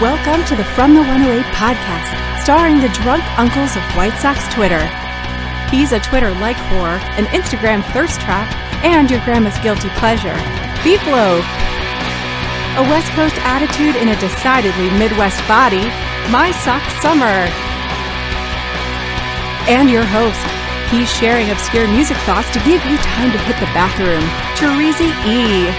Welcome to the Fromthe108 podcast, starring the drunk uncles of White Sox Twitter. He's a Twitter-like whore, an Instagram thirst trap, and your grandma's guilty pleasure, Beef Loaf. A West Coast attitude in a decidedly Midwest body, My Sock Summer. And your host, he's sharing obscure music thoughts to give you time to hit the bathroom, Terezi E.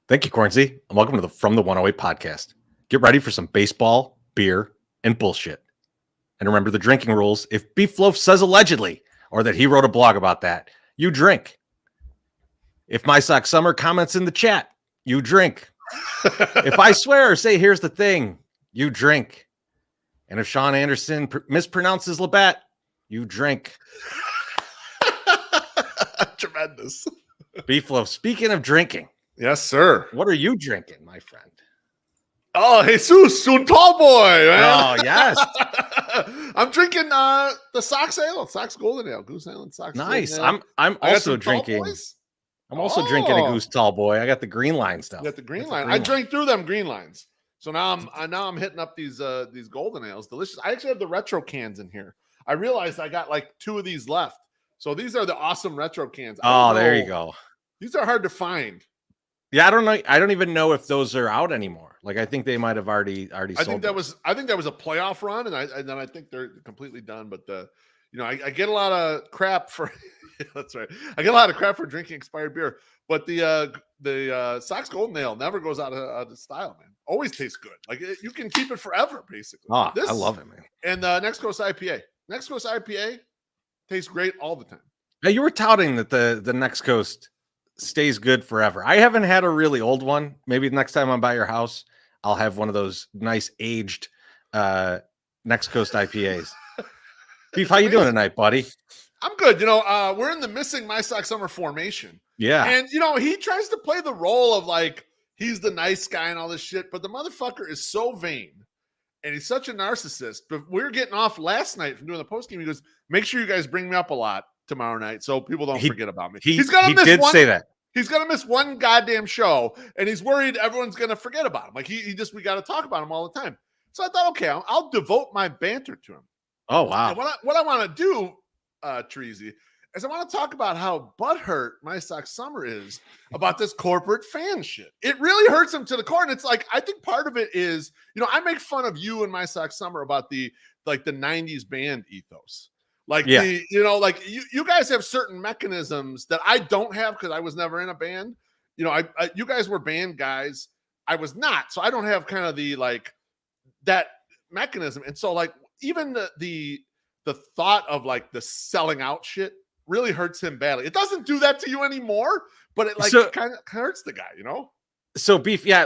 Thank you, Cornsey, and welcome to the Fromthe108 podcast. Get ready for some baseball, beer, and bullshit. And remember the drinking rules. If Beef Loaf says allegedly, or that he wrote a blog about that, you drink. If My Sock Summer comments in the chat, you drink. If I swear or say, here's the thing, you drink. And if Sean Anderson mispronounces Labatt, you drink. Tremendous. Beef Loaf, speaking of drinking. Yes, sir. What are you drinking, my friend? Oh, Jesus, un tall boy, man. Oh, yes. I'm drinking the Sox Ale, Sox Golden Ale, Goose Ale and Sox. Nice. Golden Ale. I'm also drinking. I'm also drinking a Goose Tall Boy. I got the green line stuff. You got the green line. I drank through them green lines. So now I'm hitting up these Golden Ales. Delicious. I actually have the retro cans in here. I realized I got like 2 of these left. So these are the awesome retro cans. Oh, there you go. These are hard to find. Yeah, I don't know. I don't even know if those are out anymore. Like, I think they might have already sold. I think that was a playoff run, and then I think they're completely done. But I get a lot of crap for that's right. I get a lot of crap for drinking expired beer. But the Sox Golden Ale never goes out of style, man. Always tastes good. Like you can keep it forever, basically. Oh, I love it, man. And Next Coast IPA. Next Coast IPA tastes great all the time. Now, you were touting that the Next Coast stays good forever. I haven't had a really old one. Maybe the next time I'm by your house, I'll have one of those nice aged Next Coast IPAs. Beef, how you doing tonight, buddy? I'm good. We're in the missing My Sock Summer formation. Yeah. And he tries to play the role of like he's the nice guy and all this shit, but the motherfucker is so vain and he's such a narcissist. But we were getting off last night from doing the post game. He goes, "Make sure you guys bring me up a lot tomorrow night so people don't forget about me." He did say that. He's gonna miss one goddamn show, and he's worried everyone's gonna forget about him. Like we got to talk about him all the time. So I thought, okay, I'll devote my banter to him. Oh wow! And what I want to do, Terezi, is I want to talk about how butthurt My Sock Summer is about this corporate fan shit. It really hurts him to the core, and it's like I think part of it is, I make fun of you and My Sock Summer about the '90s band ethos. Like, yeah. You guys have certain mechanisms that I don't have because I was never in a band. You guys were band guys. I was not. So I don't have kind of that mechanism. And so even the thought of the selling out shit really hurts him badly. It doesn't do that to you anymore, but it kind of hurts the guy, So Beef, yeah,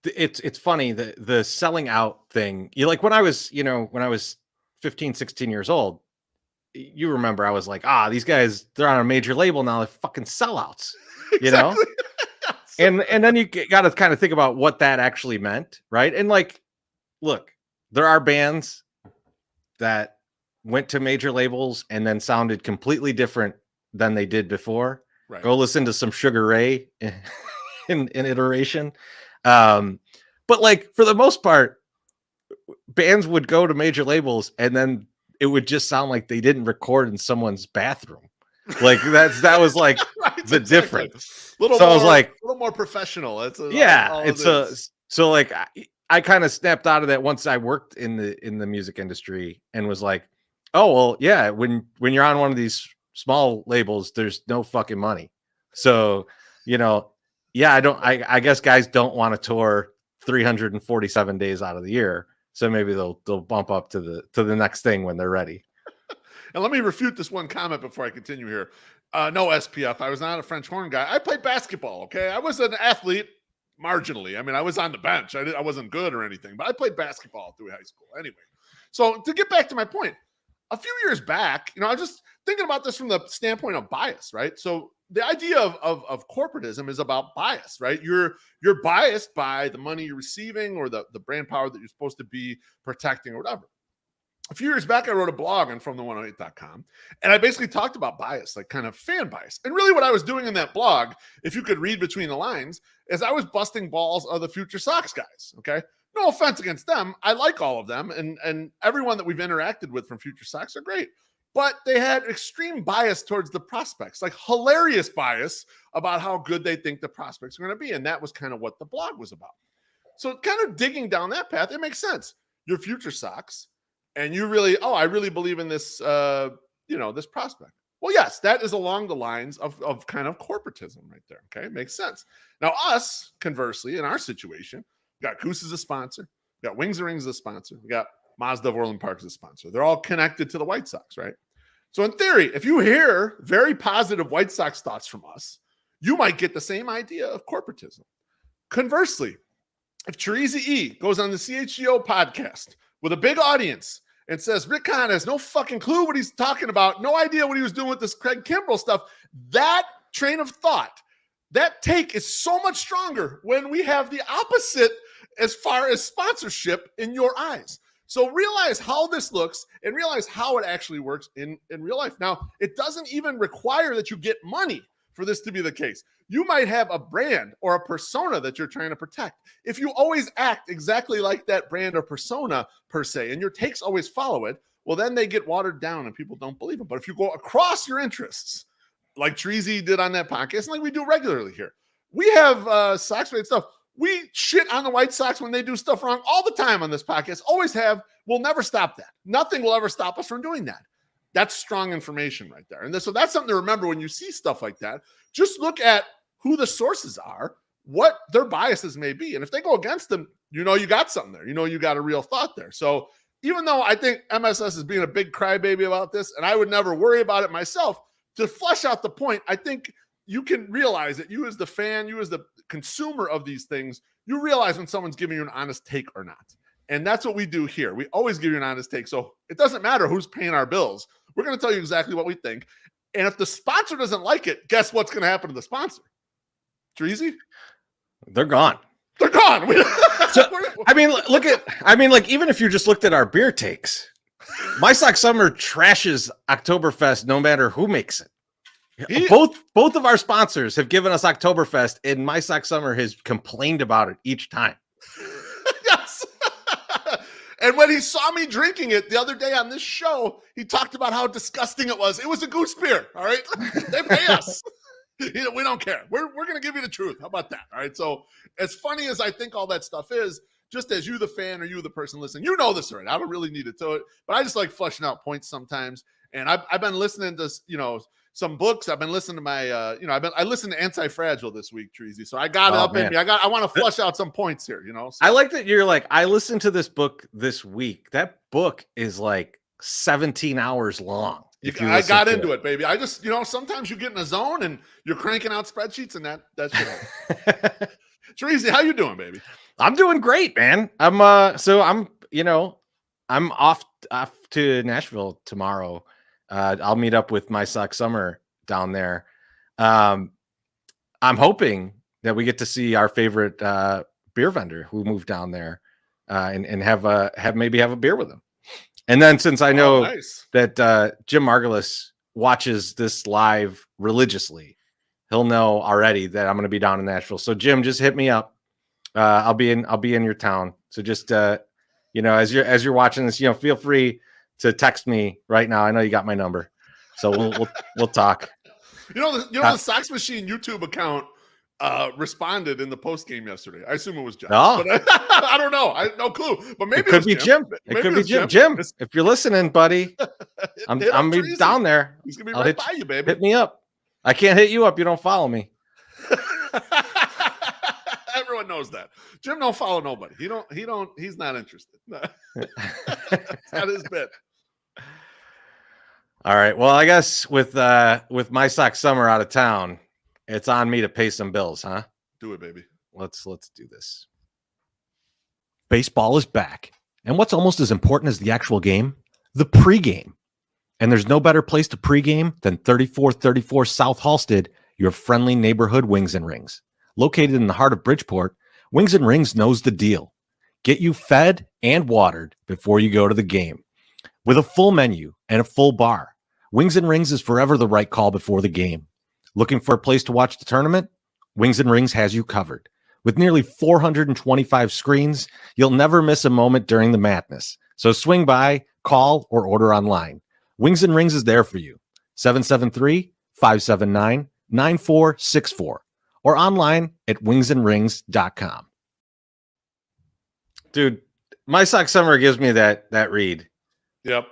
it's funny, the selling out thing. When I was 15, 16 years old, you remember I was like, these guys, they're on a major label now, they're fucking sellouts, Exactly. and then you got to kind of think about what that actually meant, right? And look, there are bands that went to major labels and then sounded completely different than they did before. Right. Go listen to some Sugar Ray in iteration. But for the most part, bands would go to major labels and then it would just sound like they didn't record in someone's bathroom. That was right, the difference. I was like, a little more professional. I kind of snapped out of that once I worked in the music industry and was like, oh, well, yeah, when you're on one of these small labels, there's no fucking money. So, I guess guys don't want to tour 347 days out of the year. So maybe they'll bump up to the next thing when they're ready. And let me refute this one comment before I continue here. No SPF. I was not a French horn guy. I played basketball. Okay, I was an athlete marginally. I mean, I was on the bench. I wasn't good or anything, but I played basketball through high school. Anyway, so to get back to my point, a few years back, I was just thinking about this from the standpoint of bias, right? So the idea of corporatism is about bias, right? You're biased by the money you're receiving or the brand power that you're supposed to be protecting or whatever. A few years back, I wrote a blog on Fromthe108.com, and I basically talked about bias, like kind of fan bias. And really what I was doing in that blog, if you could read between the lines, is I was busting balls of the Future Sox guys, okay? No offense against them. I like all of them, and everyone that we've interacted with from Future Sox are great. But they had extreme bias towards the prospects, like hilarious bias about how good they think the prospects are going to be. And that was kind of what the blog was about. So kind of digging down that path, it makes sense. Your Future Sox, and you really, I really believe in this, this prospect. Well, yes, that is along the lines of kind of corporatism right there. Okay, makes sense. Now, us, conversely, in our situation, we got Goose as a sponsor, we got Wings and Rings as a sponsor, we got Mazda of Orland Park as a sponsor. They're all connected to the White Sox, right? So in theory, if you hear very positive White Sox thoughts from us, you might get the same idea of corporatism. Conversely, if Teresa E goes on the CHGO podcast with a big audience and says, Rick Hahn has no fucking clue what he's talking about, no idea what he was doing with this Craig Kimbrell stuff, that train of thought, that take is so much stronger when we have the opposite as far as sponsorship in your eyes. So realize how this looks and realize how it actually works in real life. Now, it doesn't even require that you get money for this to be the case. You might have a brand or a persona that you're trying to protect. If you always act exactly like that brand or persona per se, and your takes always follow it, well, then they get watered down and people don't believe them. But if you go across your interests, like Treasy did on that podcast, and like we do regularly here, we have Sox-related stuff. We shit on the White Sox when they do stuff wrong all the time on this podcast. Always have. We'll never stop that. Nothing will ever stop us from doing that. That's strong information right there. And so that's something to remember when you see stuff like that. Just look at who the sources are, what their biases may be. And if they go against them, you got something there. You got a real thought there. So even though I think MSS is being a big crybaby about this, and I would never worry about it myself, to flesh out the point, I think you can realize that you as the fan, you as the consumer of these things, you realize when someone's giving you an honest take or not. And that's what we do here. We always give you an honest take. So it doesn't matter who's paying our bills. We're going to tell you exactly what we think. And if the sponsor doesn't like it, guess what's going to happen to the sponsor? Treasy? They're gone. They're gone. Even if you just looked at our beer takes, My Sox Summer trashes Oktoberfest no matter who makes it. Both of our sponsors have given us Oktoberfest, and My Sox Summer has complained about it each time. Yes. And when he saw me drinking it the other day on this show, he talked about how disgusting it was. It was a Goose beer, all right? They pay us. We don't care. We're going to give you the truth. How about that? All right. So as funny as I think all that stuff is, just as you, the fan, or you, the person listening, you know this already. I don't really need it to it, but I just like fleshing out points sometimes. And I've been listening to, some books. I've been listening to my, I listened to Anti-Fragile this week, Treasy. So I got it up in me. I want to flesh out some points here, So. I like that you're like, I listened to this book this week. That book is like 17 hours long. I got into it, baby. I just, sometimes you get in a zone and you're cranking out spreadsheets and that shit. Treasy, how you doing, baby? I'm doing great, man. I'm off to Nashville tomorrow. I'll meet up with My Sox Summer down there. I'm hoping that we get to see our favorite beer vendor who moved down there and have a beer with him. And then since I know that Jim Margulis watches this live religiously, he'll know already that I'm going to be down in Nashville. So Jim, just hit me up. I'll be in your town. So just as you're watching this, feel free to text me right now. I know you got my number, so we'll talk. The Sox Machine YouTube account responded in the post game yesterday. I assume it was Jeff. No. But I don't know. I have no clue. But maybe it could be Jim. It could be Jim. Jim, if you're listening, buddy, I'm down there. He's gonna be right by you, baby. Hit me up. I can't hit you up. You don't follow me. Everyone knows that. Jim don't follow nobody. He's not interested. It's not his bit. All right. Well, I guess with My Sox Summer out of town, it's on me to pay some bills, huh? Do it, baby. Let's do this. Baseball is back. And what's almost as important as the actual game? The pregame. And there's no better place to pregame than 3434 South Halsted, your friendly neighborhood Wings and Rings. Located in the heart of Bridgeport, Wings and Rings knows the deal. Get you fed and watered before you go to the game. With a full menu and a full bar, Wings and Rings is forever the right call before the game. Looking for a place to watch the tournament? Wings and Rings has you covered. With nearly 425 screens, you'll never miss a moment during the madness. So swing by, call, or order online. Wings and Rings is there for you. 773-579-9464 or online at wingsandrings.com. Dude, My Sock Summer gives me that read. Yep.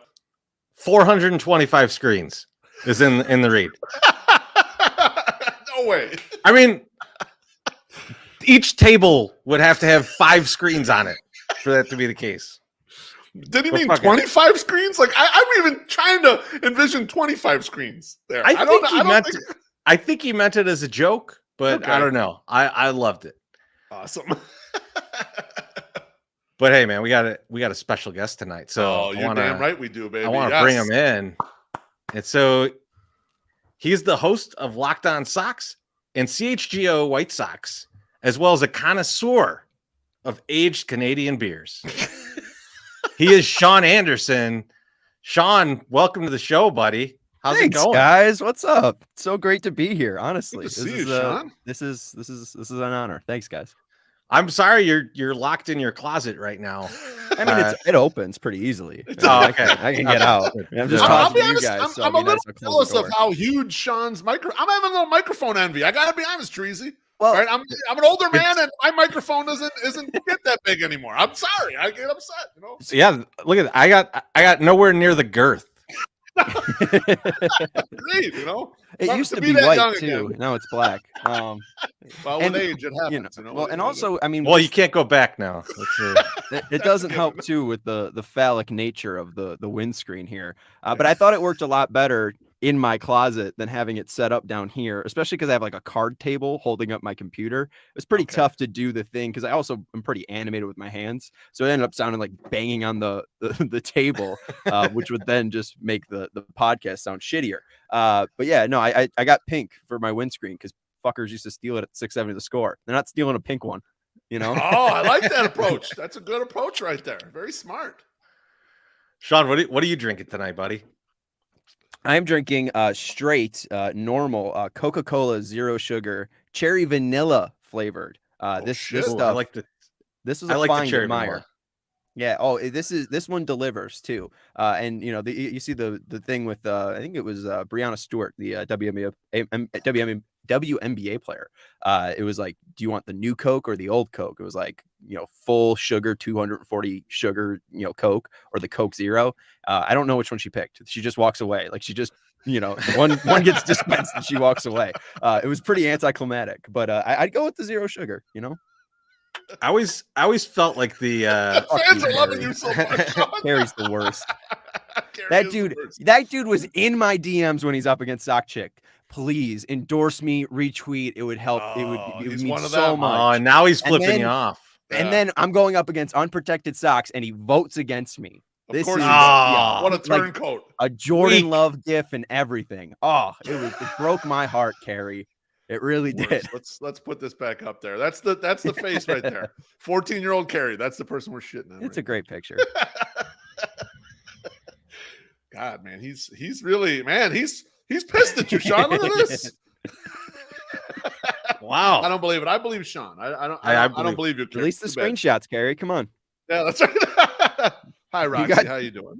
425 screens is in the read. No way. I mean, each table would have to have 5 screens on it for that to be the case. Did he mean 25 screens? Like I'm even trying to envision 25 screens there. I think he meant it as a joke, but okay. I don't know. I loved it. Awesome. But hey, man, we got a special guest tonight. So you're damn right we do, baby. I want to bring him in. And so he's the host of Locked On Sox and CHGO White Sox, as well as a connoisseur of aged Canadian beers. He is Sean Anderson. Sean, welcome to the show, buddy. How's it going, guys? What's up? It's so great to be here. Honestly, Sean. This is an honor. Thanks, guys. I'm sorry you're locked in your closet right now. I mean, it opens pretty easily. Okay. I can get out. I'll be honest. I'm a little jealous of how huge Sean's microphone. I'm having a little microphone envy. I gotta be honest, Treasy. Well, right? I'm an older man, and my microphone isn't get that big anymore. I'm sorry. I get upset. You know. Yeah. Look at that. I got nowhere near the girth. Great, you know. It used to be white too. Now it's black. Well, with age, it happens. Well, and also, I mean, well, you can't go back now. It doesn't help too with the phallic nature of the windscreen here. But I thought it worked a lot better in my closet than having it set up down here, especially because I have like a card table holding up my computer. It was pretty tough to do the thing because I also am pretty animated with my hands, so it ended up sounding like banging on the table, which would then just make the podcast sound shittier. But yeah, no, I got pink for my windscreen because fuckers used to steal it at 670 The Score. They're not stealing a pink one, you know. Oh, I like that approach. That's a good approach right there. Very smart. Sean, what are you drinking tonight, buddy? I'm drinking straight, normal Coca-Cola Zero Sugar Cherry Vanilla flavored. This stuff. I like this is a fine admire. Yeah. Oh, this one delivers too. And you know, you see the thing with I think it was Brianna Stewart, the WNBA player. It was like, do you want the new Coke or the old Coke? It was like, you know, full sugar, 240 sugar, you know, Coke, or the Coke Zero. I don't know which one she picked. She just walks away. Like she just, you know, one gets dispensed and she walks away. It was pretty anticlimactic, but I'd go with the zero sugar, you know. I always felt like the fans are loving you so much. Carrie's the worst. That dude was in my DMs when he's up against Sock Chick. Please endorse me, retweet. It would help. It would mean so much. Oh, and now he's flipping you off. And then I'm going up against Unprotected Socks, and he votes against me. Of course, what a turncoat! Like a Jordan Love gif and everything. Oh, it broke my heart, Carrie. It really did. Let's put this back up there. That's the face right there. 14-year-old Carrie. That's the person we're shitting on. It's a great picture. God, man, he's really, man, he's pissed at you, Sean. Look at this. Wow. I don't believe it. I believe Sean. I don't believe you. Carrie. Release the screenshots, Carrie. Come on. Yeah, that's right. Hi, Roxy. How you doing?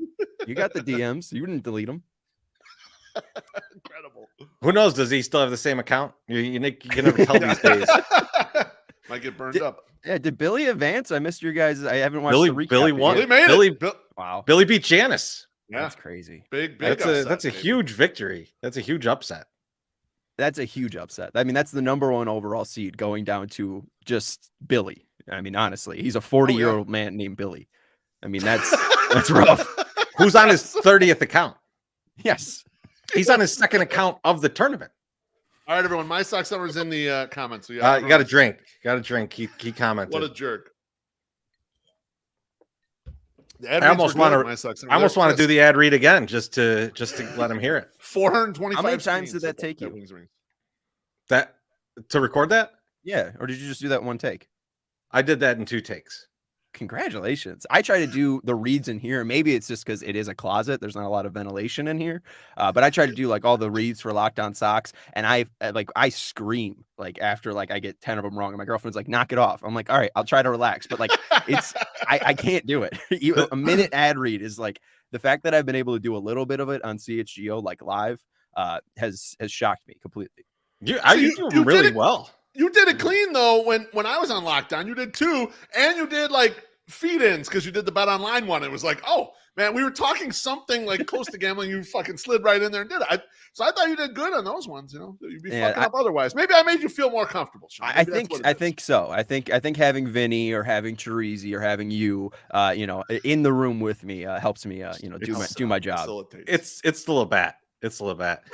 You got the DMs. You didn't delete them. Incredible. Who knows? Does he still have the same account? You can never tell these days. Might get burned up. Yeah. Did Billy advance? I missed your guys. I haven't watched the recap. Billy won. Billy made it. Wow. Billy beat Janice. Yeah. That's crazy. Big. That's a huge victory. That's a huge upset. That's a huge upset. I mean, that's the #1 overall seed going down to just Billy. I mean, honestly, he's a 40-year-old man named Billy. I mean, that's rough. Who's on his 30th account? Yes. He's on his second account of the tournament. All right, everyone. My Sock Summer's in the comments. So you got a drink. He commented. What a jerk. I almost want to do the ad read again just to let him hear it. 425. How many times did that take you? That to record that? Yeah. Or did you just do that in one take? I did that in 2 takes. Congratulations. I try to do the reads in here. Maybe it's just because it is a closet. There's not a lot of ventilation in here. But I try to do like all the reads for Locked On Sox. And I scream like after like I get 10 of them wrong. And my girlfriend's like, knock it off. I'm like, all right, I'll try to relax. But like I can't do it. A minute ad read is like the fact that I've been able to do a little bit of it on CHGO like live has shocked me completely. You do really well. You did it clean though when I was on lockdown. You did 2, and you did like feed-ins because you did the Bet Online one. It was like, oh man, we were talking something like close to gambling. You fucking slid right in there and did it. So I thought you did good on those ones. You know, you'd be fucking up otherwise. Maybe I made you feel more comfortable, Sean. I think so. I think having Vinny or having Chirizi or having you, in the room with me helps me, do my job. It's the Labatt. It's the Labatt.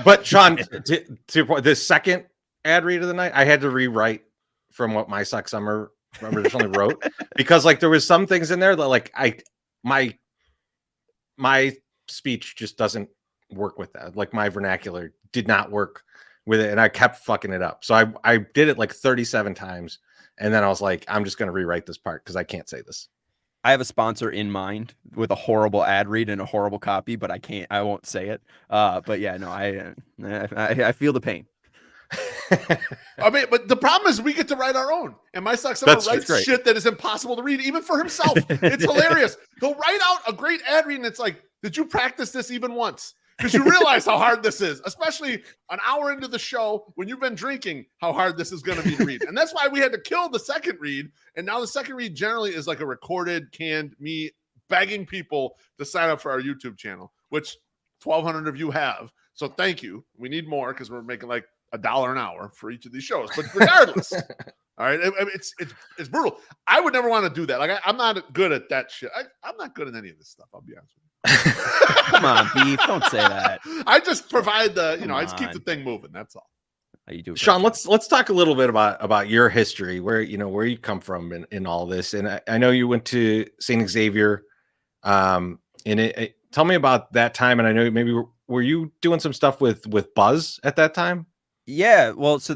But Sean, to your point, the second ad read of the night, I had to rewrite from what My Sox Summer originally wrote because like there was some things in there that like my speech just doesn't work with that. Like my vernacular did not work with it, and I kept fucking it up. So I did it like 37 times, and then I was like, I'm just gonna rewrite this part because I can't say this. I have a sponsor in mind with a horrible ad read and a horrible copy, but I won't say it. But yeah, no, I feel the pain. I mean, but the problem is we get to write our own, and My Sox Summer writes shit that is impossible to read, even for himself. It's hilarious. He'll write out a great ad read, and it's like, did you practice this even once? Because you realize how hard this is, especially an hour into the show when you've been drinking, how hard this is going to be to read. And that's why we had to kill the second read. And now the second read generally is like a recorded, canned me begging people to sign up for our YouTube channel, which 1,200 of you have. So thank you. We need more because we're making like $1 an hour for each of these shows. But regardless, all right, it's brutal. I would never want to do that. Like I'm not good at that shit. I'm not good at any of this stuff. I'll be honest with you. Come on, Beef. Don't say that. I just provide I just keep the thing moving. That's all. How you do, Sean? Let's talk a little bit about your history, where you come from in all this. And I know you went to St. Xavier. And tell me about that time. And I know maybe were you doing some stuff with Buzz at that time? Yeah, well, so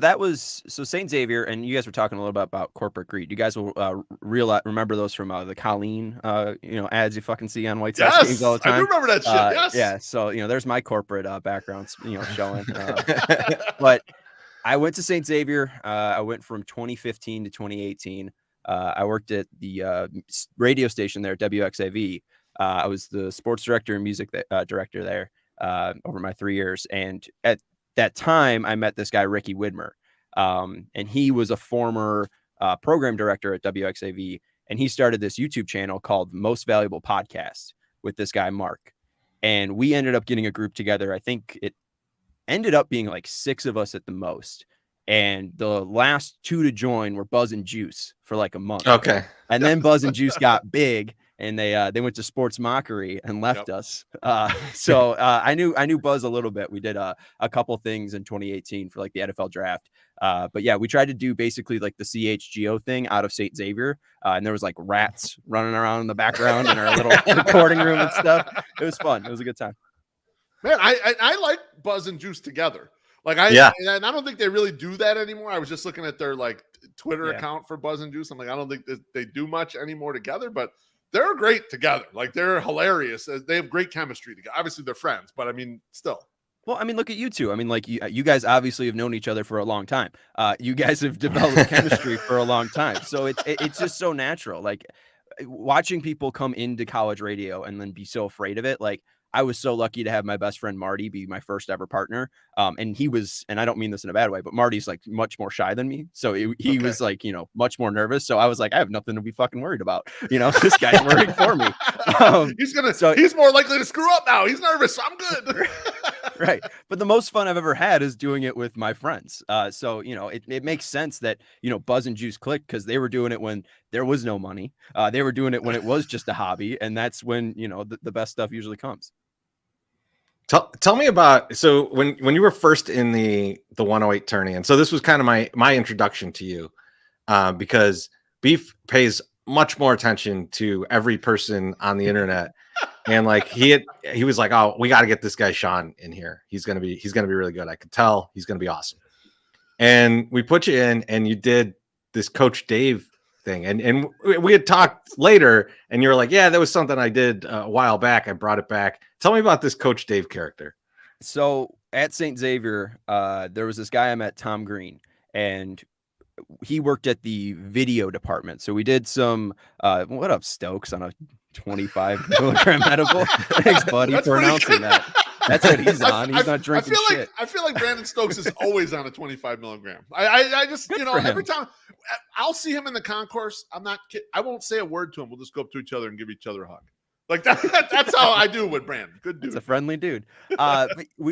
St. Xavier, and you guys were talking a little bit about corporate greed. You guys will remember those from the Colleen, ads you fucking see on White Sox games all the time. I do remember that shit. Yes. Yeah. So there's my corporate background, showing. But I went to St. Xavier. I went from 2015 to 2018. I worked at the radio station there, WXAV. I was the sports director and music director there over my 3 years, and at that time, I met this guy, Ricky Widmer, and he was a former program director at WXAV, and he started this YouTube channel called Most Valuable Podcast with this guy, Mark. And we ended up getting a group together. I think it ended up being like 6 of us at the most. And the last 2 to join were Buzz and Juice for like a month. Okay. And then Buzz and Juice got big, and they went to Sports Mockery and left us. So I knew Buzz a little bit. We did a couple things in 2018 for like the NFL draft. But yeah, we tried to do basically like the CHGO thing out of St. Xavier. And there was like rats running around in the background in our little recording room and stuff. It was fun. It was a good time. Man, I like Buzz and Juice together. Like and I don't think they really do that anymore. I was just looking at their like Twitter account for Buzz and Juice. I'm like, I don't think that they do much anymore together, but they're great together. Like they're hilarious. They have great chemistry together. Obviously they're friends, but I mean, still. Well, I mean, look at you two. I mean, like you guys obviously have known each other for a long time. You guys have developed chemistry for a long time. So it's just so natural. Like watching people come into college radio and then be so afraid of it. Like I was so lucky to have my best friend Marty be my first ever partner. And he was, and I don't mean this in a bad way, but Marty's like much more shy than me. So he was like, much more nervous. So I was like, I have nothing to be fucking worried about. This guy's worried for me. He's more likely to screw up now. He's nervous. So I'm good. Right. But the most fun I've ever had is doing it with my friends. So it makes sense that, Buzz and Juice clicked because they were doing it when there was no money. They were doing it when it was just a hobby. And that's when, the best stuff usually comes. Tell me about, so when you were first in the 108 tourney, and so this was kind of my introduction to you, because Beef pays much more attention to every person on the internet, and like he was like, oh, we got to get this guy Sean in here. He's gonna be really good. I could tell he's gonna be awesome. and we put you in, and you did this Coach Dave thing, and we had talked later, and you were like, yeah, that was something I did a while back. I brought it back. Tell me about this Coach Dave character. So at St. Xavier, there was this guy I met, Tom Green, and he worked at the video department. So we did some, what up, Stokes, on a 25 milligram edible. Thanks, buddy, for announcing that. That's what he's on. He's not drinking shit. I feel like Brandon Stokes is always on a 25 milligram. I just, every time I'll see him in the concourse, I'm not kidding. I won't say a word to him. We'll just go up to each other and give each other a hug. Like that's how I do with Brandon. Good dude. It's a friendly dude.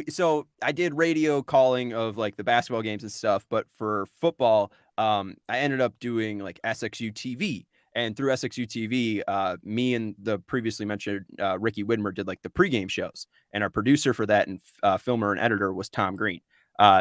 So I did radio calling of like the basketball games and stuff, but for football, I ended up doing like SXU TV. And through SXU TV, me and the previously mentioned Ricky Widmer did like the pregame shows. And our producer for that and filmer and editor was Tom Green.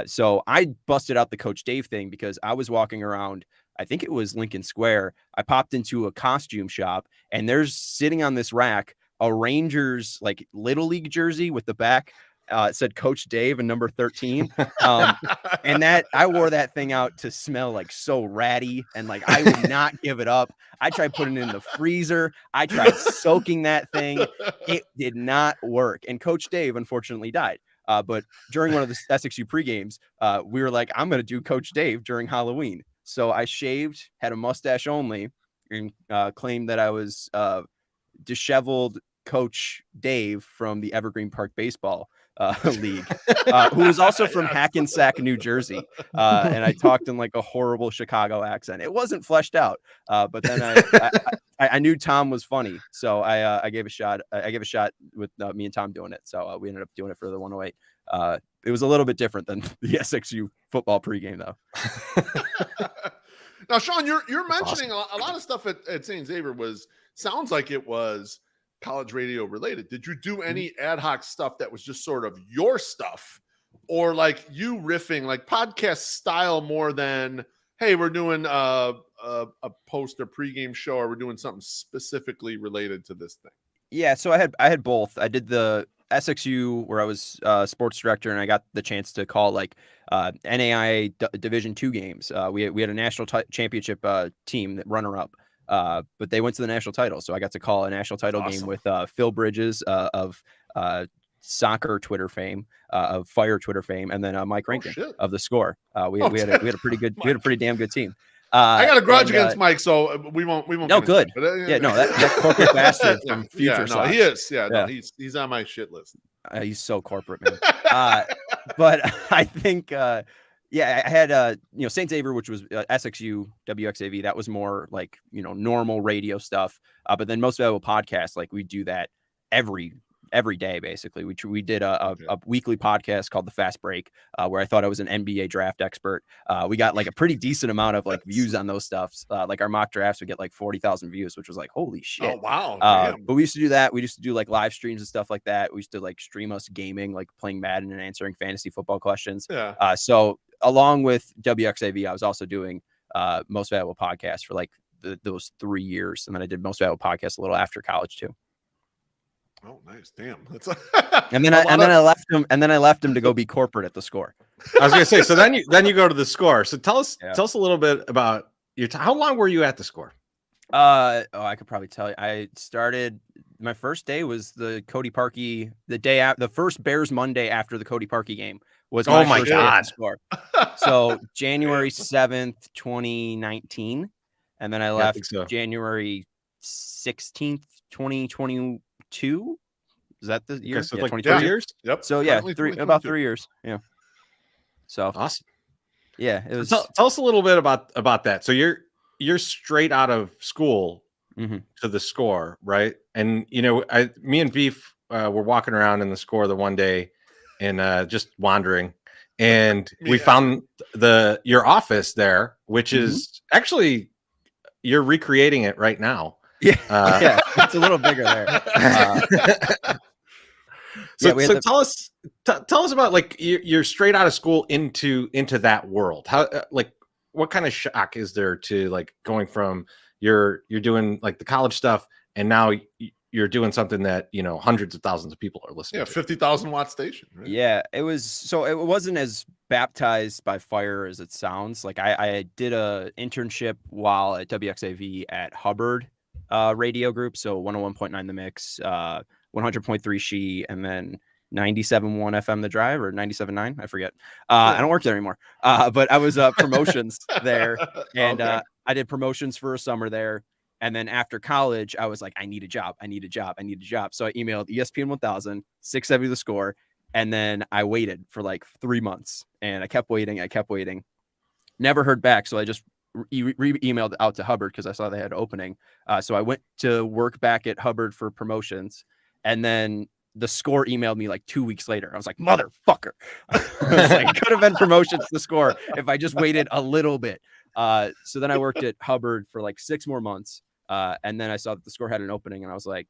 So I busted out the Coach Dave thing because I was walking around, I think it was Lincoln Square. I popped into a costume shop, and there's sitting on this rack a Rangers like Little League jersey with the back. It said Coach Dave and number 13. And that I wore that thing out to smell like so ratty, and like I would not give it up. I tried putting it in the freezer. I tried soaking that thing. It did not work. And Coach Dave unfortunately died. But during one of the SXU pregames, we were like, I'm going to do Coach Dave during Halloween. So I shaved, had a mustache only, and claimed that I was disheveled Coach Dave from the Evergreen Park Baseball League, who was also from Hackensack, New Jersey. And I talked in like a horrible Chicago accent. It wasn't fleshed out, but then I knew Tom was funny, so I gave a shot. I gave a shot with me and Tom doing it. So we ended up doing it for the 108. It was a little bit different than the SXU football pregame, though. Now, Sean, you're mentioning awesome. A lot of stuff at St. Xavier sounds like it was college radio related. Did you do any ad hoc stuff that was just sort of your stuff, or like you riffing like podcast style more than, hey, we're doing a post or pregame show, or we're doing something specifically related to this thing? Yeah, so I had both. I did the SXU where I was sports director, and I got the chance to call like NAIA Division II games. We had a national championship team that runner up. But they went to the national title. So I got to call a national title game with Phil Bridges of soccer Twitter fame, of fire Twitter fame, and then Mike Rankin of The Score. We had a pretty damn good team. I got a grudge against Mike, so we won't. No, good. But, that corporate bastard from Future. Yeah, no, he is. Yeah, no, he's on my shit list. He's so corporate, man. But I think. Yeah, I had St. Xavier, which was SXU WXAV. That was more like normal radio stuff. But then Most Valuable Podcast, like we do that every day basically. We did a weekly podcast called The Fast Break, where I thought I was an NBA draft expert. We got like a pretty decent amount of like views on those stuffs. Like our mock drafts would get like 40,000 views, which was like holy shit. Oh wow! But we used to do that. We used to do like live streams and stuff like that. We used to like stream us gaming, like playing Madden and answering fantasy football questions. Yeah. So along with WXAV, I was also doing Most Valuable Podcast for like those 3 years, and then I did Most Valuable Podcast a little after college too. Oh, nice! Damn. And then I left him to go be corporate at The Score. I was gonna say, so then you go to The Score. So tell us a little bit about your how long were you at The Score? I could probably tell you. I started. My first day was the Cody Parkey. The first Bears Monday after the Cody Parkey game was my first day at The Score. So January 7th, 2019, and then I left January 16th, 2022. Is that the year? Okay, so like 23 years. Yep. So yeah, about 3 years. Yeah. So awesome. Yeah, it was. Tell us a little bit about that. So you're straight out of school to The Score, right? And me and Beef were walking around in The Score the one day, and just wandering, and we found your office there, which is actually you're recreating it right now. Yeah, yeah, it's a little bigger there. So tell us about like you're straight out of school into that world. How what kind of shock is there to like going from you're doing like the college stuff, and now you're doing something that hundreds of thousands of people are listening to? 50,000 watt station, right? Yeah, it was. So it wasn't as baptized by fire as it sounds. Like I did a internship while at WXAV at Hubbard radio group. So 101.9 The Mix, 100.3 She, and then 97.1 FM The Drive, or 97.9. I forget. I don't work there anymore. But I was promotions there. And Okay. I did promotions for a summer there. And then after college, I was like, I need a job. I need a job. I need a job. So I emailed ESPN 1000, 670 The Score. And then I waited for like 3 months, and I kept waiting. Never heard back. So I just emailed out to Hubbard because I saw they had an opening. So I went to work back at Hubbard for promotions, and then the Score emailed me like 2 weeks later. I was like, motherfucker. I was like, could have been promotions to The Score if I just waited a little bit. So then I worked at Hubbard for like 6 more months. And then I saw that The Score had an opening, and I was like,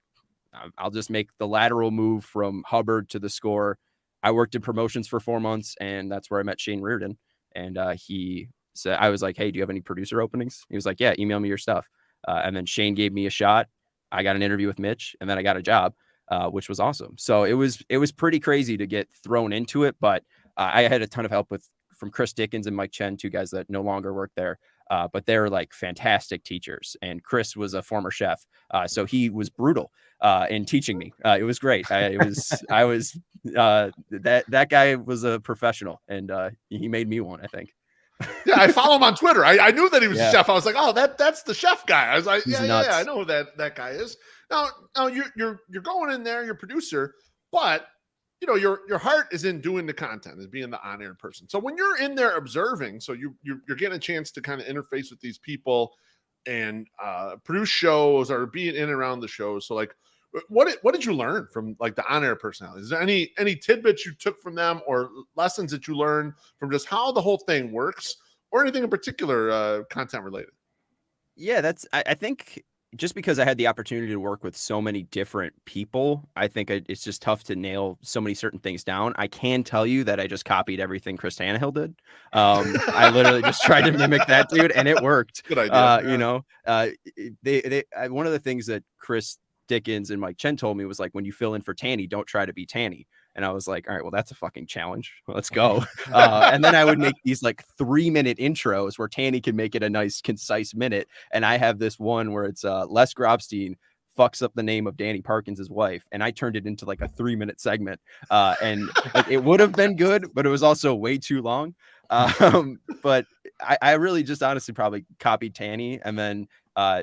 I'll just make the lateral move from Hubbard to The Score. I worked in promotions for 4 months, and that's where I met Shane Reardon. And he said, I was like, hey, do you have any producer openings? He was like, yeah, email me your stuff. And then Shane gave me a shot. I got an interview with Mitch, and then I got a job, which was awesome. So it was pretty crazy to get thrown into it, but I had a ton of help from Chris Dickens and Mike Chen, 2 guys that no longer work there. But they're like fantastic teachers. And Chris was a former chef. So he was brutal in teaching me. It was great. That guy was a professional, and he made me one, I think. Yeah, I follow him on Twitter. I knew that he was Yeah. a chef. I was like, oh, that's the chef guy. I was like, He's yeah, nuts. I know who that guy is. Now you're going in there, you're a producer, but you know your heart is in doing the content, is being the on-air person. So when you're in there observing, so you're getting a chance to kind of interface with these people and produce shows or being in and around the shows. So like, what did you learn from like the on-air personalities? Is there any tidbits you took from them, or lessons that you learned from just how the whole thing works, or anything in particular content related? Yeah, I think just because I had the opportunity to work with so many different people, I think it's just tough to nail so many certain things down. I can tell you that I just copied everything Chris Tannehill did. I literally just tried to mimic that dude, and it worked. Good idea. You know, one of the things that Chris Dickens and Mike Chen told me was like, when you fill in for Tanny, don't try to be Tanny. And I was like, all right, well, that's a fucking challenge. Let's go. And then I would make these like 3-minute intros where Tanny can make it a nice, concise minute. And I have this one where it's Les Grobstein fucks up the name of Danny Parkins' wife. And I turned it into like a 3-minute segment. And like, it would have been good, but it was also way too long. But I really just honestly probably copied Tanny. And then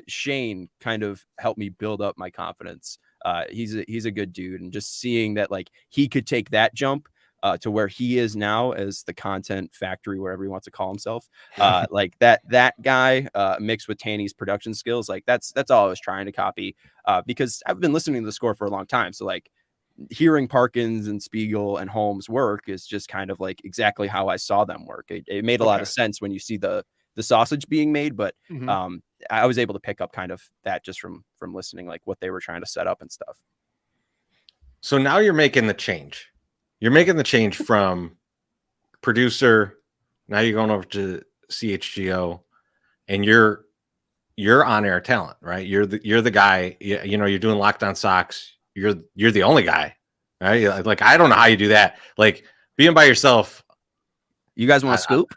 Shane kind of helped me build up my confidence. He's a good dude, and just seeing that like he could take that jump to where he is now as the content factory, wherever he wants to call himself, like that guy mixed with Tanny's production skills, like that's all I was trying to copy, because I've been listening to The Score for a long time. So like hearing Parkins and Spiegel and Holmes work is just kind of like exactly how I saw them work. It made a lot of sense when you see the sausage being made, but I was able to pick up kind of that just from listening, like what they were trying to set up and stuff. So now you're making the change. You're making the change from producer. Now you're going over to CHGO, and you're on-air talent, right? You're the guy. You know, you're doing Lockdown Sox. You're the only guy, right? Like I don't know how you do that. Like being by yourself. You guys want to scoop?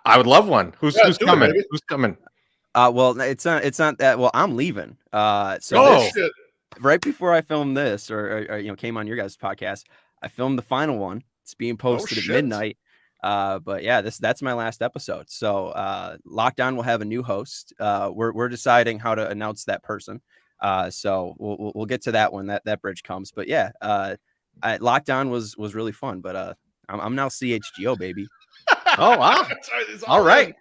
I would love one. Who's coming? Who's coming? Well, it's not that. Well, I'm leaving. Shit. Right before I filmed this, or came on your guys' podcast, I filmed the final one. It's being posted at midnight. But yeah, that's my last episode. So Lockdown will have a new host. We're deciding how to announce that person. So we'll get to that when that bridge comes. But yeah, Lockdown was really fun. But I'm now CHGO, baby. Oh wow! It's all right.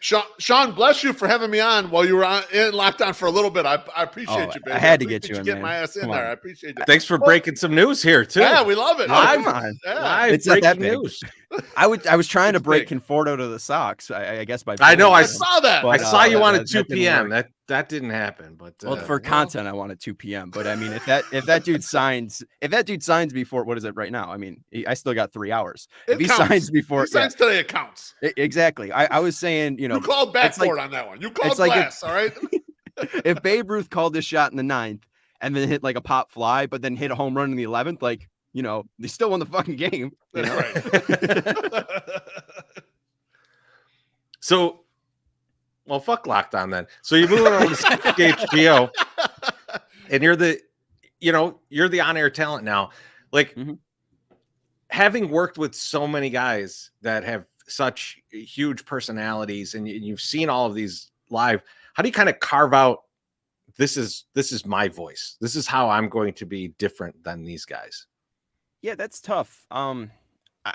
Sean, bless you for having me on while you were in lockdown for a little bit. I appreciate you, baby. I had to get you in, get man. my ass in Come there. on. I appreciate it. Thanks for breaking some news here too. Yeah, we love it. Live, Yeah. It's not that big. news. I was trying to It's break big. Conforto to the Sox. I guess by I know, I I saw that. But, I saw you on at that 2 didn't p.m. work. That didn't happen. But Well, for content, I want at 2 p.m. But I mean, if that dude signs before, what is it right now? I mean, I still got 3 hours. It If he counts. signs before, He signs today, it counts. exactly. I was saying, You called backboard on that one. You called glass, all right? if Babe Ruth called this shot in the 9th and then hit like a pop fly, but then hit a home run in the 11th, like they still won the fucking game. That's right. So, well, fuck lockdown then. So you move over to CHGO, and you're the on-air talent now. Like, having worked with so many guys that have such huge personalities, and you've seen all of these live, how do you kind of carve out, this is my voice, this is how I'm going to be different than these guys? Yeah, that's tough.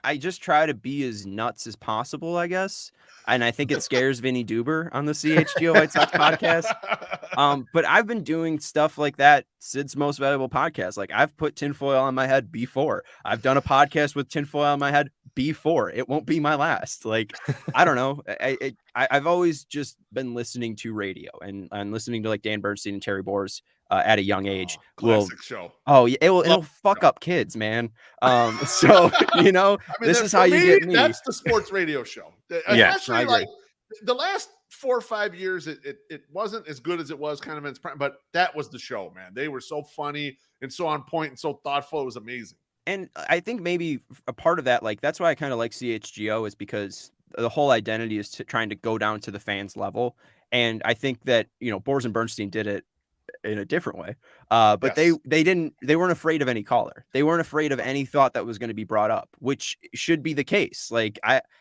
I just try to be as nuts as possible, I guess. And I think it scares Vinny Duber on the CHGO White Sox podcast. But I've been doing stuff like that. Sid's Most Valuable Podcast. Like, I've put tinfoil on my head before. I've done a podcast with tinfoil on my head before. It won't be my last. Like, I don't know. I've always just been listening to radio and listening to like Dan Bernstein and Terry Boers at a young age. Classic show. Oh yeah, it'll fuck up kids, man. So this is how you get me. That's the sports radio show. Especially like the last 4 or 5 years, it wasn't as good as it was kind of in its prime, but that was the show, man. They were so funny and so on point and so thoughtful. It was amazing. And I think maybe a part of that, like, that's why I kind of like CHGO, is because the whole identity is trying to go down to the fans level. And I think that, Boers and Bernstein did it in a different way. But Yes. they weren't afraid of any caller. They weren't afraid of any thought that was going to be brought up, which should be the case. Like,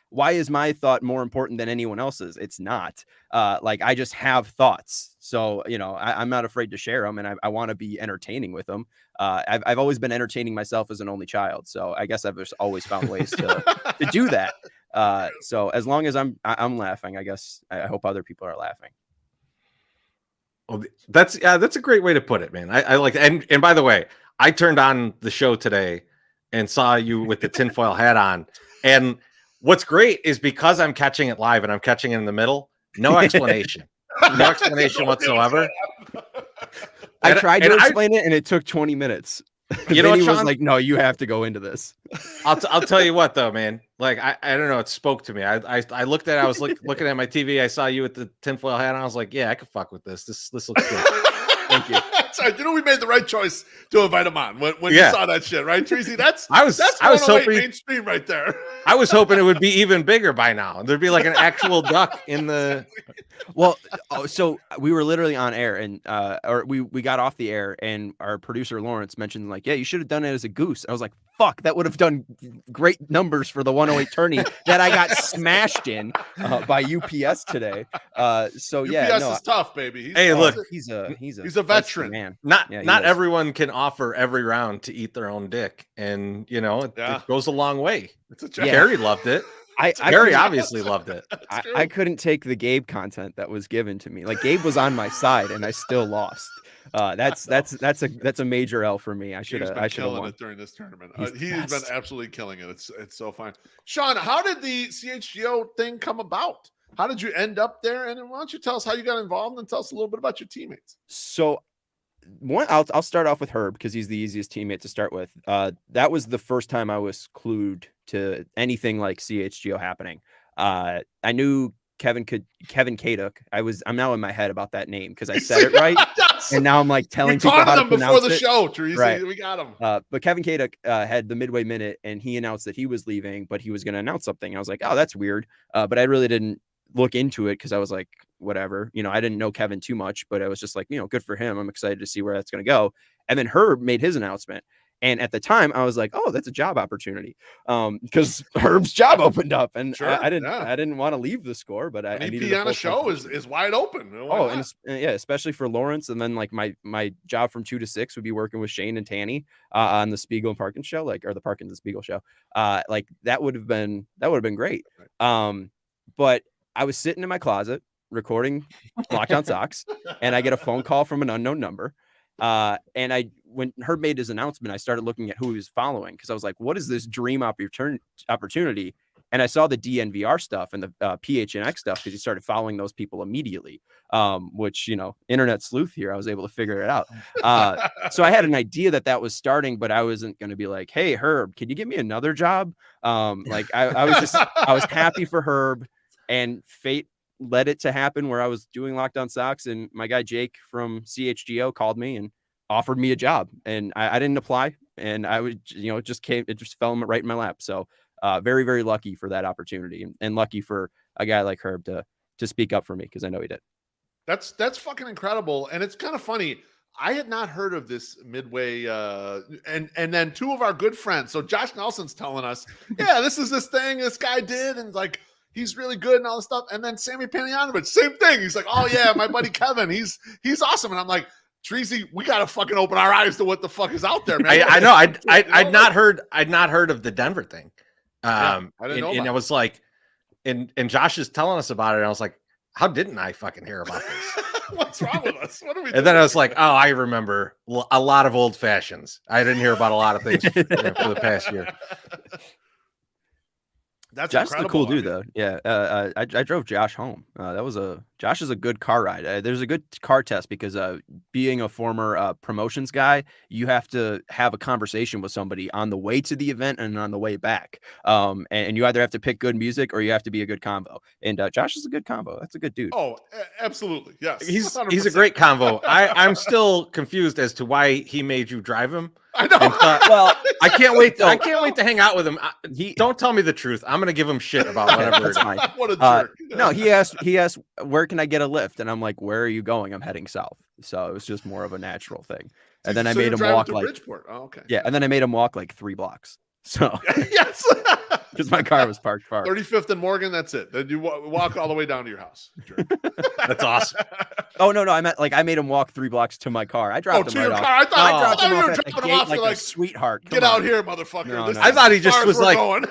why is my thought more important than anyone else's? It's not. Like, I just have thoughts. So, I'm not afraid to share them, and I want to be entertaining with them. I've always been entertaining myself as an only child. So I guess I've just always found ways to do that. So as long as I'm laughing, I guess I hope other people are laughing. Well, that's a great way to put it, man. I like, and by the way, I turned on the show today and saw you with the tinfoil hat on. And what's great is because I'm catching it live and I'm catching it in the middle, no explanation. No explanation whatsoever. I tried to explain it, and it took 20 minutes. You know what, Sean? Was like, no, you have to go into this. I'll tell you what, though, man. Like, I don't know. It spoke to me. I looked at it. I was looking at my TV. I saw you with the tinfoil hat on. I was like, yeah, I could fuck with this. This looks good. Thank you. Sorry, we made the right choice to invite him on when you saw that shit, right, Tracy? I was hoping mainstream right there. I was hoping it would be even bigger by now. There'd be like an actual duck in the. Well, so we were literally on air, and or we got off the air, and our producer Lawrence mentioned, like, yeah, you should have done it as a goose. I was like, fuck, that would have done great numbers for the 108 tourney that I got smashed in by UPS today. So yeah, UPS is tough, baby. He's a veteran, man. Not everyone can offer every round to eat their own dick, and it goes a long way. It's a job. Gary loved it. Gary obviously loved it. I couldn't take the Gabe content that was given to me. Like, Gabe was on my side, and I still lost. That's a major L for me. I should have won it during this tournament. He's been absolutely killing it. It's so fine. Sean, how did the CHGO thing come about? How did you end up there? And why don't you tell us how you got involved, and tell us a little bit about your teammates? So, I'll start off with Herb, because he's the easiest teammate to start with. That was the first time I was clued to anything like CHGO happening. I knew Kevin Kaduk. I'm now in my head about that name because I said it right. And now I'm like telling people how to pronounce before the show, Teresa. Right. We got him. But Kevin Kaduk had the midway minute, and he announced that he was leaving, but he was going to announce something. I was like, oh, that's weird. But I really didn't look into it because I was like, whatever. I didn't know Kevin too much, but I was just like, good for him. I'm excited to see where that's going to go. And then Herb made his announcement. And at the time, I was like, "Oh, that's a job opportunity," because Herb's job opened up, and sure, I didn't want to leave the score, but I needed on a show is wide open. And especially for Lawrence, and then like my job from 2 to 6 would be working with Shane and Tanny on the Spiegel and Parkins show, or the Parkins and Spiegel show. Like that would have been great. But I was sitting in my closet recording Lockdown Sox, and I get a phone call from an unknown number. And when Herb made his announcement, I started looking at who he was following, because I was like, what is this dream opportunity? And I saw the DNVR stuff and the PHNX stuff, because he started following those people immediately, which, internet sleuth here, I was able to figure it out. So I had an idea that was starting, but I wasn't going to be like, hey, Herb, can you give me another job? I was happy for Herb, and fate led it to happen where I was doing Lockdown Sox, and my guy Jake from CHGO called me and offered me a job, and I didn't apply. and I would, it just fell right in my lap. So very, very lucky for that opportunity, and lucky for a guy like Herb to speak up for me, because I know he did. That's fucking incredible. And it's kind of funny. I had not heard of this Midway, and then two of our good friends. So Josh Nelson's telling us, yeah, this is this thing this guy did, and like he's really good and all this stuff. And then Sammy Panayotovich, same thing. He's like, oh yeah, my buddy Kevin, he's awesome. And I'm like, Treasy, we gotta fucking open our eyes to what the fuck is out there, man. I know. I'd not heard of the Denver thing. I didn't know. And I was like, and Josh is telling us about it, and I was like, how didn't I fucking hear about this? What's wrong with us? What are we doing? And then I was like, oh, I remember a lot of old fashions. I didn't hear about a lot of things for the past year. That's Josh is a cool dude, I though. Yeah, I drove Josh home. Josh is a good car ride. There's a good car test, because being a former promotions guy, you have to have a conversation with somebody on the way to the event and on the way back. And you either have to pick good music or you have to be a good combo. And Josh is a good combo. That's a good dude. Oh, absolutely. Yes. He's a great combo. I'm still confused as to why he made you drive him. I know. Well, I can't wait. I can't wait to hang out with him. Don't tell me the truth. I'm gonna give him shit about whatever. That's fine. What a jerk. No, he asked, where can I get a lift? And I'm like, where are you going? I'm heading south. So it was just more of a natural thing. And then I made him walk like Bridgeport. Oh, okay. Yeah, and then I made him walk like 3 blocks. So yes, because my car was parked far. 35th and Morgan. That's it. Then you walk all the way down to your house. That's awesome. Oh no, I meant like I made him walk 3 blocks to my car. I dropped him right off. I thought you were dropping dropping him off. Like You're a sweetheart. Get out here, motherfucker. No. I thought he just was like going.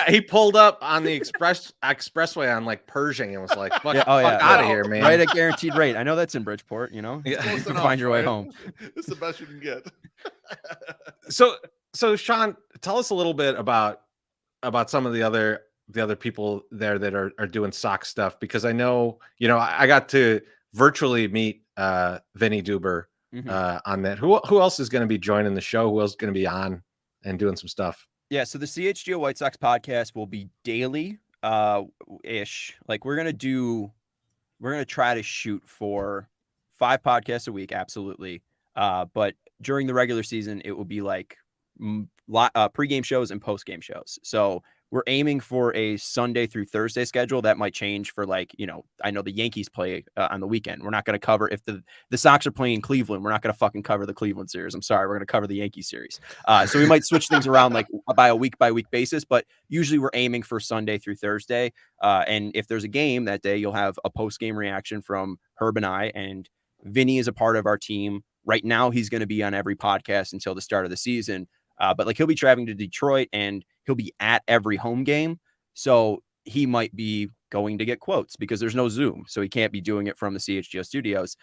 he pulled up on the expressway on like Pershing and was like, fuck out of here, man. Right at guaranteed rate. I know that's in Bridgeport. You Yeah. can find your way home. It's the best you can get. So Sean, tell us a little bit about some of the other people there that are doing sock stuff, because I know, I got to virtually meet Vinny Duber on that. Who else is going to be joining the show? Who else is going to be on and doing some stuff? Yeah, so the CHGO White Sox podcast will be daily ish. Like we're going to try to shoot for 5 podcasts a week, absolutely. But during the regular season, it will be like pregame shows and postgame shows. So we're aiming for a Sunday through Thursday schedule. That might change for I know the Yankees play on the weekend. We're not going to cover, if the Sox are playing Cleveland, we're not going to fucking cover the Cleveland series. I'm sorry. We're going to cover the Yankee series. So we might switch things around like by a week basis, but usually we're aiming for Sunday through Thursday. And if there's a game that day, you'll have a post-game reaction from Herb and I, and Vinny is a part of our team. Right now, he's going to be on every podcast until the start of the season. But he'll be traveling to Detroit and he'll be at every home game. So he might be going to get quotes because there's no Zoom. So he can't be doing it from the CHGO studios.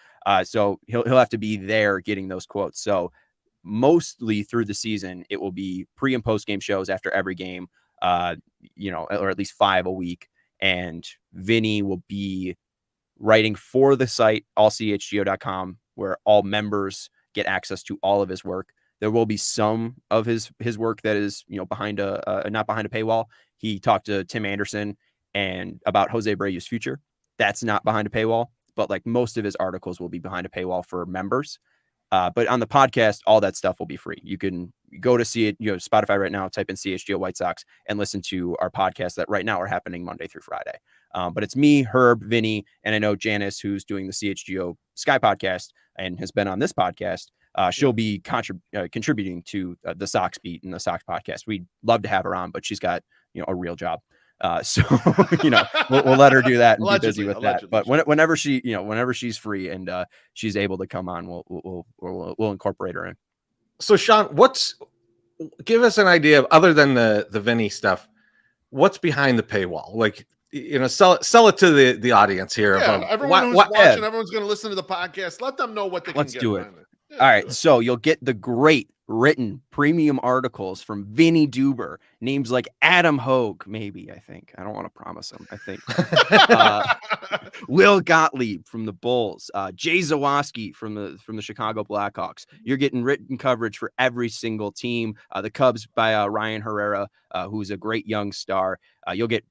So he'll have to be there getting those quotes. So mostly through the season, it will be pre and post game shows after every game, or at least 5 a week. And Vinny will be writing for the site, allchgo.com, where all members get access to all of his work. There will be some of his work that is, behind not behind a paywall. He talked to Tim Anderson and about Jose Abreu's future. That's not behind a paywall, but most of his articles will be behind a paywall for members. But on the podcast, all that stuff will be free. You can go to see it, Spotify right now, type in CHGO White Sox and listen to our podcasts that right now are happening Monday through Friday. But it's me, Herb, Vinny, and I know Janice, who's doing the CHGO Sky podcast and has been on this podcast. She'll be contributing to the Sox beat and the Sox podcast. We'd love to have her on, but she's got a real job. So we'll let her do that and be busy with that. But whenever she's free and she's able to come on, we'll incorporate her in. So Sean, give us an idea of, other than the Vinny stuff, what's behind the paywall? Sell it to the audience here. Yeah, everyone who's watching, everyone's going to listen to the podcast. Let them know what they can get. Let's do it. All right, so you'll get the great written premium articles from Vinny Duber, names like Adam Hogue, maybe, I think. I don't want to promise him, I think. Will Gottlieb from the Bulls, Jay Zawoski from the Chicago Blackhawks. You're getting written coverage for every single team. The Cubs by Ryan Herrera, who's a great young star. You'll get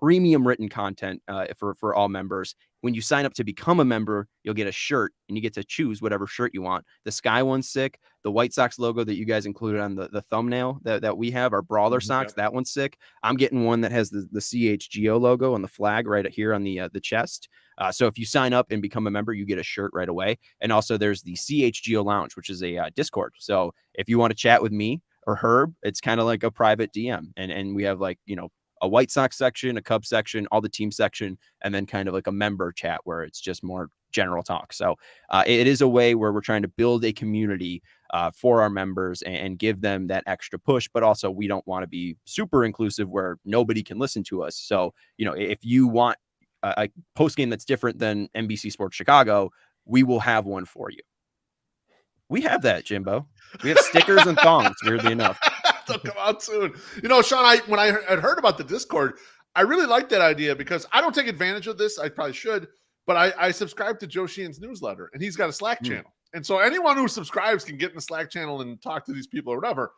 premium written content for all members. When you sign up to become a member, you'll get a shirt, and you get to choose whatever shirt you want. The Sky one's sick. The White Sox logo that you guys included on the thumbnail that we have, our Brawler socks, that one's sick. I'm getting one that has the CHGO logo on the flag right here on the chest. So if you sign up and become a member, you get a shirt right away. And also there's the CHGO Lounge, which is a Discord. So if you want to chat with me or Herb, it's kind of like a private DM. And we have like, a White Sox section, a Cubs section, all the team section, and then kind of like a member chat where it's just more general talk. So it is a way where we're trying to build a community for our members and give them that extra push, but also we don't want to be super inclusive where nobody can listen to us. So, if you want a post game that's different than NBC Sports Chicago, we will have one for you. We have that, Jimbo. We have stickers and thongs, weirdly enough. They'll come out soon. Sean, when I had heard about the Discord, I really liked that idea because I don't take advantage of this. I probably should, but I subscribe to Joe Sheehan's newsletter, and he's got a Slack channel. And so anyone who subscribes can get in the Slack channel and talk to these people or whatever.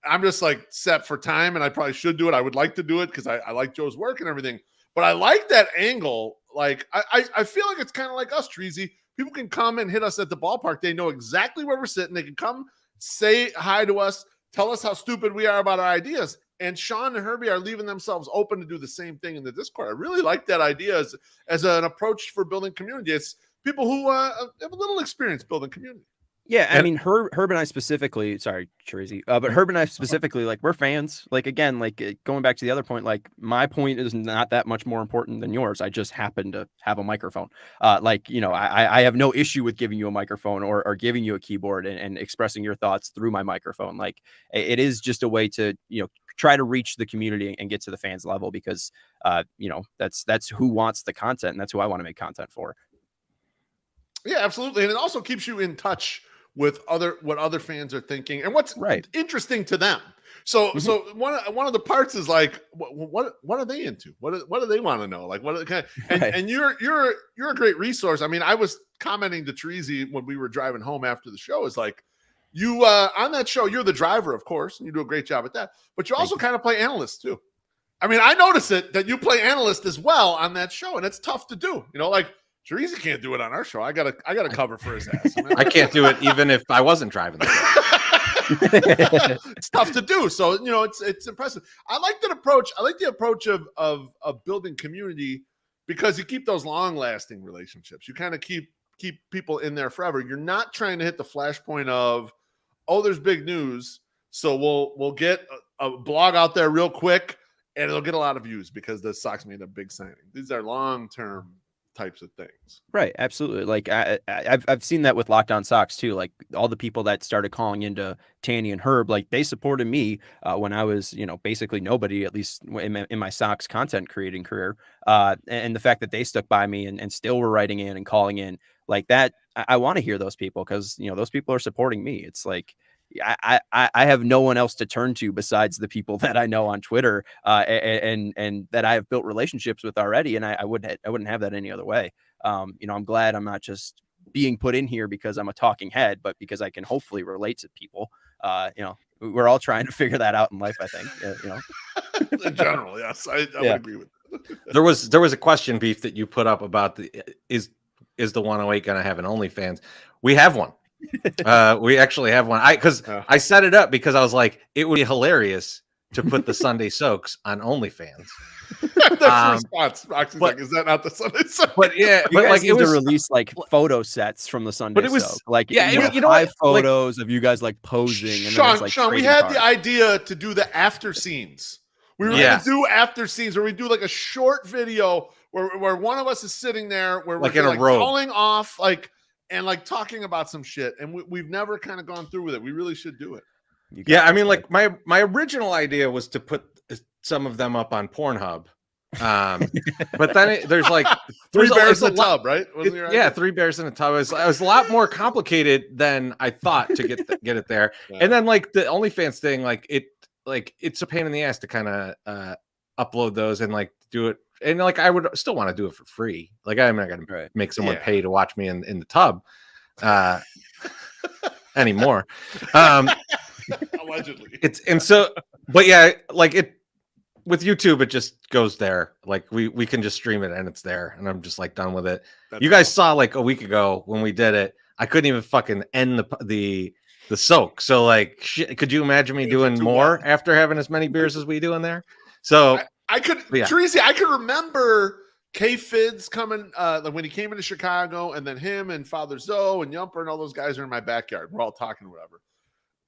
I'm just like set for time, and I probably should do it. I would like to do it because I like Joe's work and everything. But I like that angle. Like I feel like it's kind of like us, Treasy. People can come and hit us at the ballpark. They know exactly where we're sitting. They can come say hi to us, tell us how stupid we are about our ideas. And Sean and Herbie are leaving themselves open to do the same thing in the Discord. I really like that idea as an approach for building community. It's people who have a little experience building community. Yeah, I mean, Herb and I specifically, sorry, Tracy, but Herb and I specifically, like, we're fans. Like, again, like, going back to the other point, like, my point is not that much more important than yours. I just happen to have a microphone. I have no issue with giving you a microphone or giving you a keyboard and expressing your thoughts through my microphone. Like, it is just a way to, try to reach the community and get to the fans level because, that's who wants the content, and that's who I want to make content for. Yeah, absolutely. And it also keeps you in touch with what other fans are thinking and what's interesting to them. So one of the parts is like, what are they into? What do they want to know? Like and you're a great resource. I mean, I was commenting to Treasy when we were driving home after the show is like, you on that show, you're the driver, of course, and you do a great job at that, but you also kind of play analyst too. I mean, I notice that you play analyst as well on that show, and it's tough to do, like, Teresa can't do it on our show. I gotta cover for his ass. I can't do it even if I wasn't driving. It's tough to do. So it's impressive. I like that approach. I like the approach of building community because you keep those long lasting relationships. You kind of keep people in there forever. You're not trying to hit the flashpoint of, oh, there's big news, so we'll get a blog out there real quick and it'll get a lot of views because the Sox made a big signing. These are long term types of things. Right. Absolutely. Like I've seen that with Locked On Sox too. Like all the people that started calling into Tanny and Herb, like they supported me when I was, basically nobody, at least in my Sox content creating career. And the fact that they stuck by me and still were writing in and calling in like that. I want to hear those people because, those people are supporting me. It's like, I have no one else to turn to besides the people that I know on Twitter and that I have built relationships with already. And I wouldn't have that any other way. I'm glad I'm not just being put in here because I'm a talking head, but because I can hopefully relate to people. We're all trying to figure that out in life, I think. In general, yes, I would agree with that. There was a question, Beef, that you put up about is the 108 going to have an OnlyFans? We have one. We actually have one. I set it up because I was like, it would be hilarious to put the Sunday soaks on OnlyFans. That's the response. Roxy's like, is that not the Sunday soak? But yeah, but like it was to release like photo sets from the Sunday soak. Like five photos of you guys like posing. And Sean, we had the idea to do the after scenes. We were going to do after scenes where we do like a short video where one of us is sitting there where like we're in a row, calling off and talking about some shit, and we've never kind of gone through with it. We really should do it. Yeah, I mean, like my original idea was to put some of them up on Pornhub, but then there's like three bears in a tub, right? Yeah, 3 bears in a tub. It was a lot more complicated than I thought to get it there. Yeah. And then like the OnlyFans thing, it's a pain in the ass to kind of upload those and like do it. And like I would still want to do it for free. Like I'm not going to make someone pay to watch me in the tub anymore. Allegedly. But yeah, like with YouTube, it just goes there. Like we can just stream it and it's there, and I'm just like done with it. That's You guys awesome. saw like a week ago when we did it, I couldn't even fucking end the soak. So like, shit, could you imagine me It's doing too more wet. after having as many beers as we do in there? So I could, yeah. Teresi, I could remember K-Fids coming when he came into Chicago, and then him and Father Zoe and Yumper and all those guys are in my backyard. We're all talking or whatever.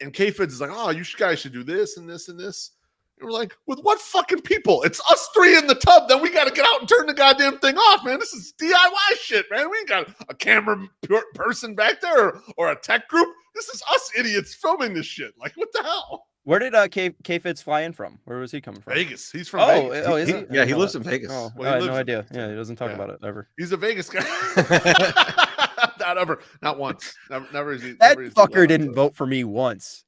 And K-Fids is like, oh, you guys should do this and this and this. And we're like, with what fucking people? It's us three in the tub. Then we got to get out and turn the goddamn thing off, man. This is DIY shit, man. We ain't got a camera person back there or a tech group. This is us idiots filming this shit. Like, what the hell? Where did K-Fitz fly in from? Where was he coming from? Vegas. He's from Vegas. Oh, is he? Yeah, he lives in Vegas. Oh, Well, I he had no lives- idea. Yeah, he doesn't talk about it ever. He's a Vegas guy. Not ever. Not once. Never. That fucker didn't vote for me once.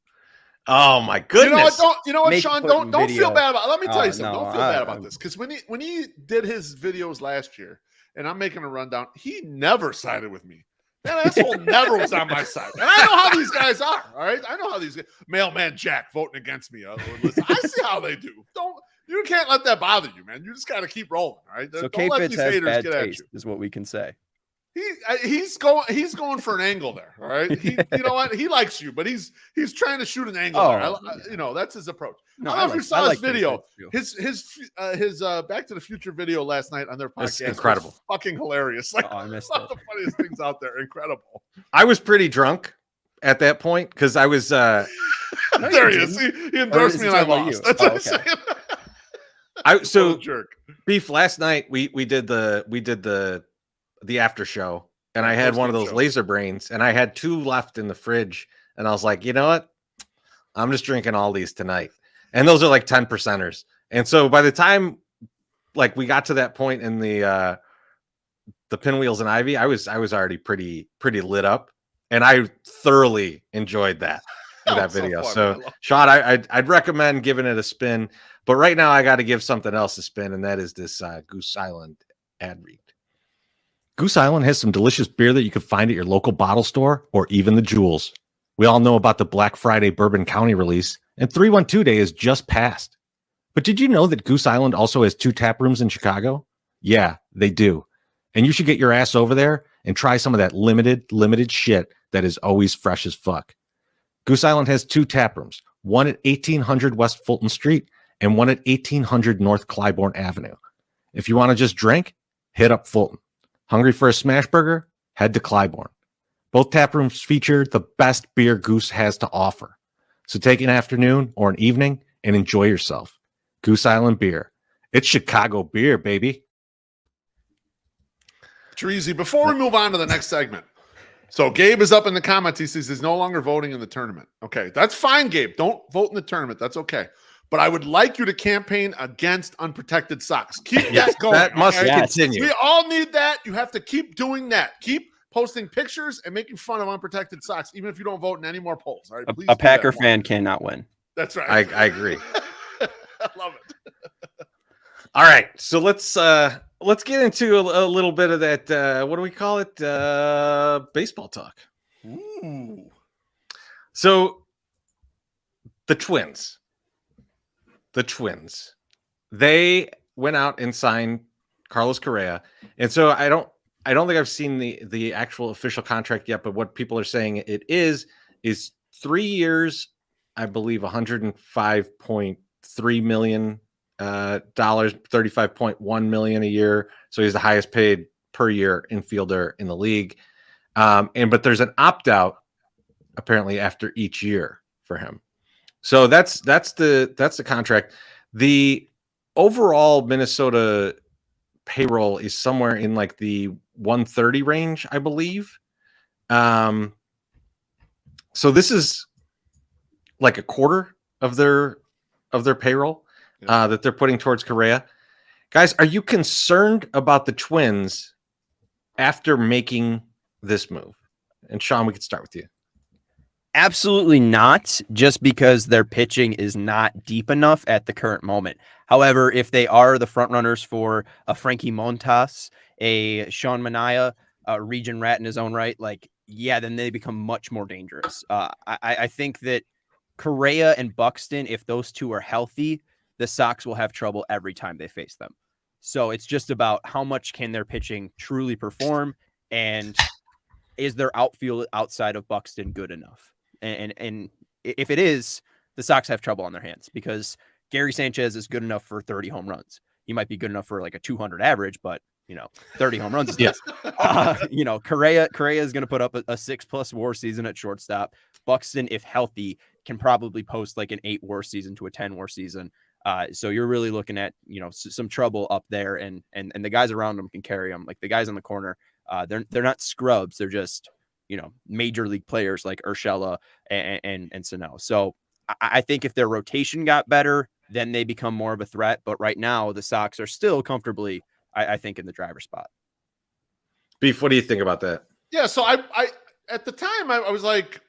Oh my goodness! You know what, Make Sean? putting Don't video. feel bad about it. Let me tell you something. No, Don't feel bad about this. Because when he did his videos last year, and I'm making a rundown, he never sided with me. That asshole never was on my side. And I know how these guys are. All right. I know how these guys, Mailman Jack voting against me. Listen, I see how they do. You can't let that bother you, man. You just got to keep rolling. All right. So Don't let K-Fitz these has haters bad get at taste, you. is what we can say. He's going for an angle there. All right. You know what? He likes you, but he's trying to shoot an angle there. That's his approach. No, I don't know if you saw his video. K-Fitz too. His Back to the Future video last night on their podcast. It's incredible. Was fucking hilarious. Like, I missed one it. of the funniest things out there. Incredible. I was pretty drunk at that point because I was. There he is. He endorsed me and I lost. That's what I'm saying. So jerk. Beef, last night we did the after show, and I had one of those laser brains, and I had 2 left in the fridge, and I was like, you know what? I'm just drinking all these tonight. And those are like 10%ers. And so by the time like we got to that point in the Pinwheels and Ivy, I was already pretty lit up, and I thoroughly enjoyed that in that video. So Sean, I'd recommend giving it a spin, but right now I got to give something else a spin, and that is this Goose Island ad read. Goose Island has some delicious beer that you can find at your local bottle store or even the Jewels. We all know about the Black Friday Bourbon County release, and 312 Day is just passed. But did you know that Goose Island also has 2 tap rooms in Chicago? Yeah, they do. And you should get your ass over there and try some of that limited shit that is always fresh as fuck. Goose Island has 2 tap rooms, one at 1800 West Fulton Street and one at 1800 North Clybourne Avenue. If you want to just drink, hit up Fulton. Hungry for a smash burger? Head to Clybourne. Both tap rooms feature the best beer Goose has to offer. So take an afternoon or an evening and enjoy yourself. Goose Island beer. It's Chicago beer, baby. Treasy, before we move on to the next segment. So Gabe is up in the comments. He says he's no longer voting in the tournament. Okay, that's fine, Gabe. Don't vote in the tournament. That's okay. But I would like you to campaign against unprotected socks. Keep that going. That must continue. We all need that. You have to keep doing that. Keep posting pictures and making fun of unprotected socks, even if you don't vote in any more polls. All right, please A Packer fan cannot win. That's right. I agree. I love it. All right, so let's get into a little bit of that. What do we call it? Baseball talk. Ooh. So the Twins, they went out and signed Carlos Correa, and so I don't think I've seen the actual official contract yet. But what people are saying it is 3 years, I believe, $105.3 million. $35.1 million a year. So he's the highest paid per year infielder in the league. But there's an opt-out apparently after each year for him. So that's the contract. The overall Minnesota payroll is somewhere in like the 130 range, I believe. So this is like a quarter of their payroll that they're putting towards Correa. Guys, are you concerned about the Twins after making this move? And Sean, we could start with you. Absolutely not, just because their pitching is not deep enough at the current moment. However, if they are the front runners for a Frankie Montas, a Sean Manaea, a Region Rat in his own right, then they become much more dangerous. I think that Correa and Buxton, if those two are healthy, the Sox will have trouble every time they face them. So it's just about how much can their pitching truly perform, and is their outfield outside of Buxton good enough? And if it is, the Sox have trouble on their hands, because Gary Sanchez is good enough for 30 home runs. He might be good enough for like a 200 average, but 30 home runs is Yes. Correa is going to put up a 6+ WAR season at shortstop. Buxton, if healthy, can probably post like an 8 WAR season to a 10 WAR season. So you're really looking at, some trouble up there, and the guys around them can carry them. Like the guys on the corner, they're not scrubs. They're just, major league players like Urshela and Sano. So I think if their rotation got better, then they become more of a threat. But right now, the Sox are still comfortably, I think, in the driver's spot. Beef, what do you think about that? Yeah, so I at the time I was like,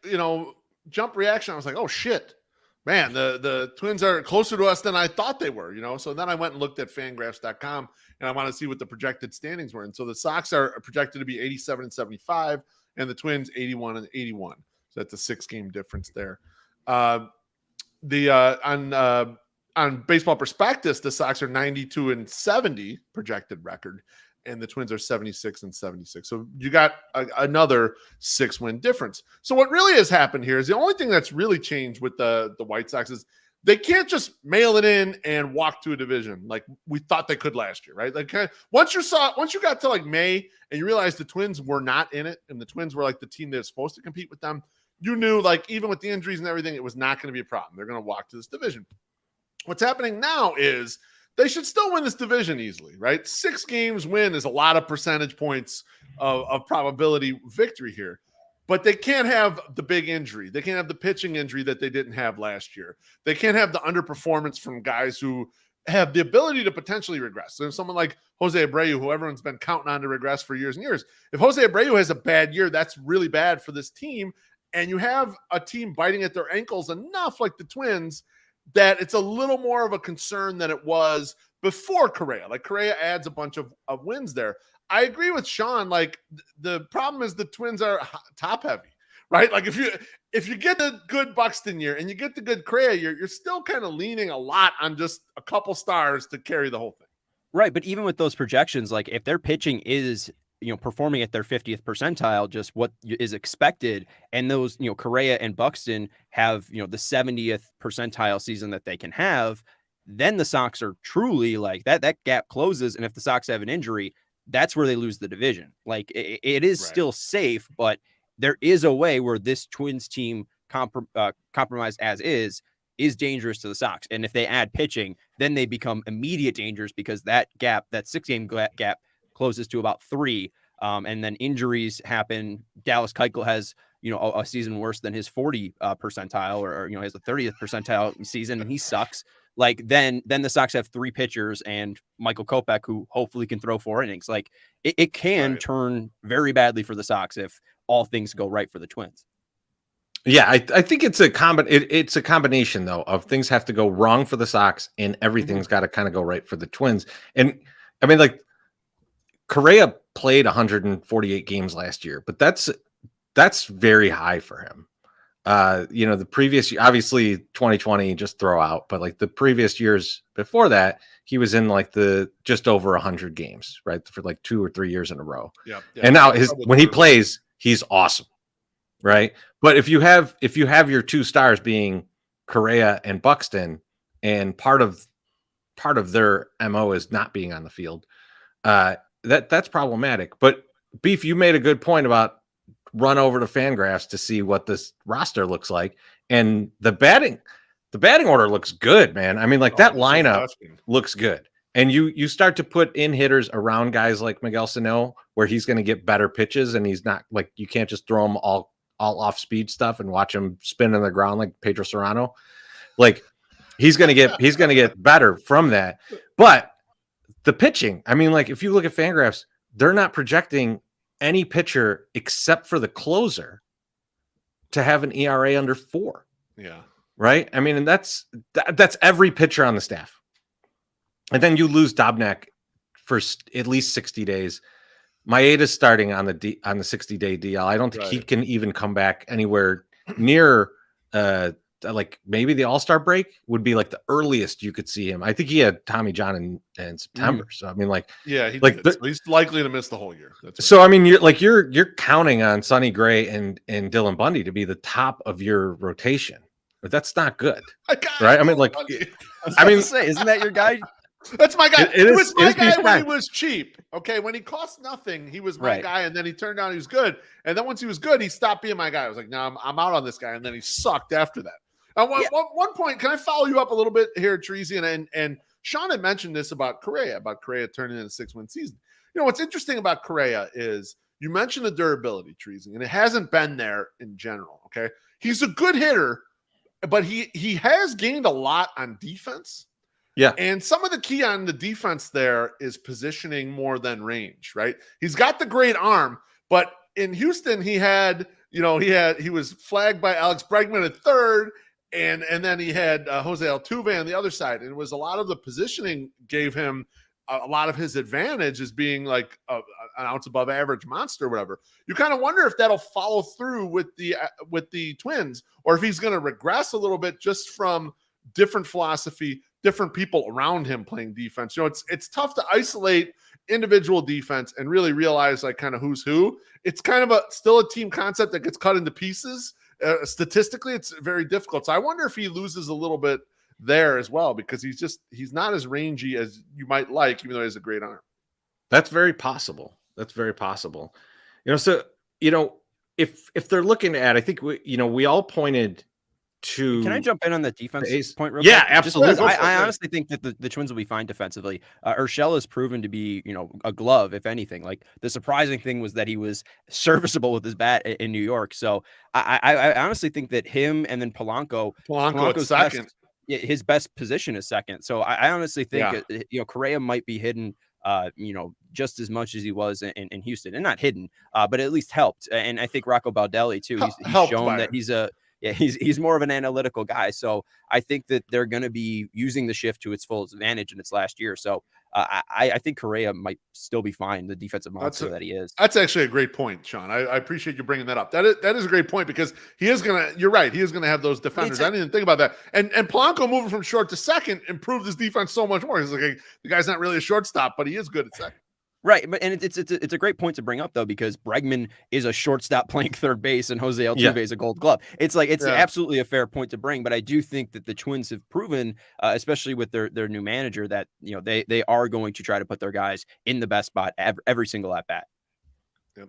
jump reaction. I was like, oh shit, man, the Twins are closer to us than I thought they were. So then I went and looked at Fangraphs.com, and I want to see what the projected standings were. And so the Sox are projected to be 87-75, and the Twins 81-81. So that's a 6-game difference there. On Baseball Prospectus, the Sox are 92-70 projected record, and the Twins are 76-76. So you got another 6-win difference. So what really has happened here is the only thing that's really changed with the White Sox is they can't just mail it in and walk to a division like we thought they could last year, right? Like once you got to like May and you realized the Twins were not in it, and the Twins were like the team that's supposed to compete with them, you knew, like, even with the injuries and everything, it was not going to be a problem. They're going to walk to this division. What's happening now is they should still win this division easily, right? 6 games win is a lot of percentage points of probability victory here, but they can't have the big injury. They can't have the pitching injury that they didn't have last year. They can't have the underperformance from guys who have the ability to potentially regress. So someone like Jose Abreu, who everyone's been counting on to regress for years and years, if Jose Abreu has a bad year, that's really bad for this team. And you have a team biting at their ankles enough, like the Twins, that it's a little more of a concern than it was before Correa. Like Correa adds a bunch of wins there. I agree with Sean. Like the problem is the Twins are top heavy, right? Like if you get the good Buxton year and you get the good Correa year, you're still kind of leaning a lot on just a couple stars to carry the whole thing. Right. But even with those projections, like if their pitching is, performing at their 50th percentile, just what is expected, and those, Correa and Buxton have, the 70th percentile season that they can have, then the Sox are truly like that gap closes. And if the Sox have an injury, that's where they lose the division. Like it is right. Still safe, but there is a way where this Twins team compromised as is dangerous to the Sox. And if they add pitching, then they become immediate dangers, because that gap, that 6-game gap, closes to about 3. And then injuries happen. Dallas Keuchel has, a season worse than his 40 percentile, or has a 30th percentile season, and he sucks. Like then the Sox have 3 pitchers and Michael Kopech, who hopefully can throw 4 innings. Like it can turn very badly for the Sox if all things go right for the Twins. Yeah, I think it's a it's a combination though of things have to go wrong for the Sox, and everything's got to kind of go right for the Twins. And I mean, like, Correa played 148 games last year, but that's very high for him. The previous year, obviously 2020 just throw out, but like the previous years before that, he was in like the just over 100 games, right, for like 2 or 3 years in a row. Yeah. And now when he plays, he's awesome, right? But if you have your 2 stars being Correa and Buxton, and part of their MO is not being on the field, that's problematic. But Beef, you made a good point about run over to Fangraphs to see what this roster looks like, and the batting order looks good, man. I mean, like that lineup looks good, and you start to put in hitters around guys like Miguel Sano, where he's going to get better pitches, and he's not like, you can't just throw him all off speed stuff and watch him spin on the ground like Pedro Serrano. Like he's going to get better from that. But the pitching, I mean, like if you look at Fangraphs, they're not projecting any pitcher except for the closer to have an ERA under 4. Yeah. Right. I mean, and that's every pitcher on the staff. And then you lose Dobnak for at least 60 days. Maeda's starting on the 60-day DL. I don't think he can even come back anywhere near like maybe the All-Star break would be like the earliest you could see him. I think he had Tommy John in September. So I mean, like, Yeah, he like did. So he's likely to miss the whole year. That's right. So I mean, you're counting on Sonny Gray and Dylan Bundy to be the top of your rotation, but that's not good, right? I mean, like, say, isn't that your guy? That's my guy. It was my guy when fine. he was cheap. Okay, when he cost nothing, he was my guy, and then he turned out he was good. And then once he was good, he stopped being my guy. I was like, no, I'm out on this guy, and then he sucked after that. One point, can I follow you up a little bit here, Treasy? And Sean had mentioned this about Correa turning in a 6-win season. You know, what's interesting about Correa is you mentioned the durability, Treasy, and it hasn't been there in general. Okay, he's a good hitter, but he has gained a lot on defense. Yeah. And some of the key on the defense there is positioning more than range, right? He's got the great arm, but in Houston, he was flagged by Alex Bregman at third, and then he had Jose Altuve on the other side. And it was a lot of the positioning gave him a lot of his advantage as being like an ounce above average monster or whatever. You kind of wonder if that'll follow through with the Twins, or if he's going to regress a little bit just from different philosophy, different people around him playing defense. You know, it's tough to isolate individual defense and really realize like kind of who's who. It's kind of still a team concept that gets cut into pieces. Statistically, it's very difficult. So I wonder if he loses a little bit there as well, because he's not as rangy as you might like, even though he has a great arm. That's very possible. You know, so, you know, if they're looking at, I think we all pointed to. Can I jump in on the defense point real quick? quick? Absolutely. I honestly think that the Twins will be fine defensively. Urshela has proven to be, a glove, if anything. Like, the surprising thing was that he was serviceable with his bat in New York. So I honestly think that him and then Polanco's second. His best position is second. So I honestly think, Correa might be hidden, just as much as he was in Houston, and not hidden, but at least helped. And I think Rocco Baldelli too. He's shown that he's more of an analytical guy. So I think that they're going to be using the shift to its full advantage in its last year. So I think Correa might still be fine, the defensive monster that he is. That's actually a great point, Sean. I appreciate you bringing that up. That is a great point, because he is going to, you're right, he is going to have those defenders. I didn't even think about that. And Polanco moving from short to second improved his defense so much more. He's like, hey, the guy's not really a shortstop, but he is good at second. Right, but it's a great point to bring up, though, because Bregman is a shortstop playing third base, and Jose Altuve is a Gold Glove. It's absolutely a fair point to bring, but I do think that the Twins have proven, especially with their new manager, that they are going to try to put their guys in the best spot every single at bat. Yep,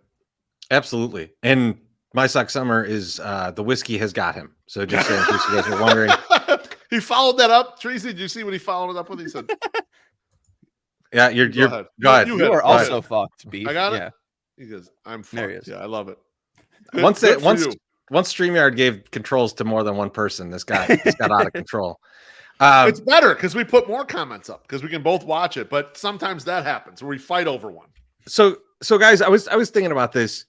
absolutely. And my sock summer is the whiskey has got him. So just in case you guys are wondering, he followed that up. Tracy, did you see what he followed it up with? He said. Yeah, you're go ahead. You are also fucked, Beef. I got it. Yeah. He goes, I'm fucked. There he is. Yeah, I love it. Once StreamYard gave controls to more than one person, this got out of control. It's better because we put more comments up because we can both watch it, but sometimes that happens where we fight over one. So guys, I was thinking about this.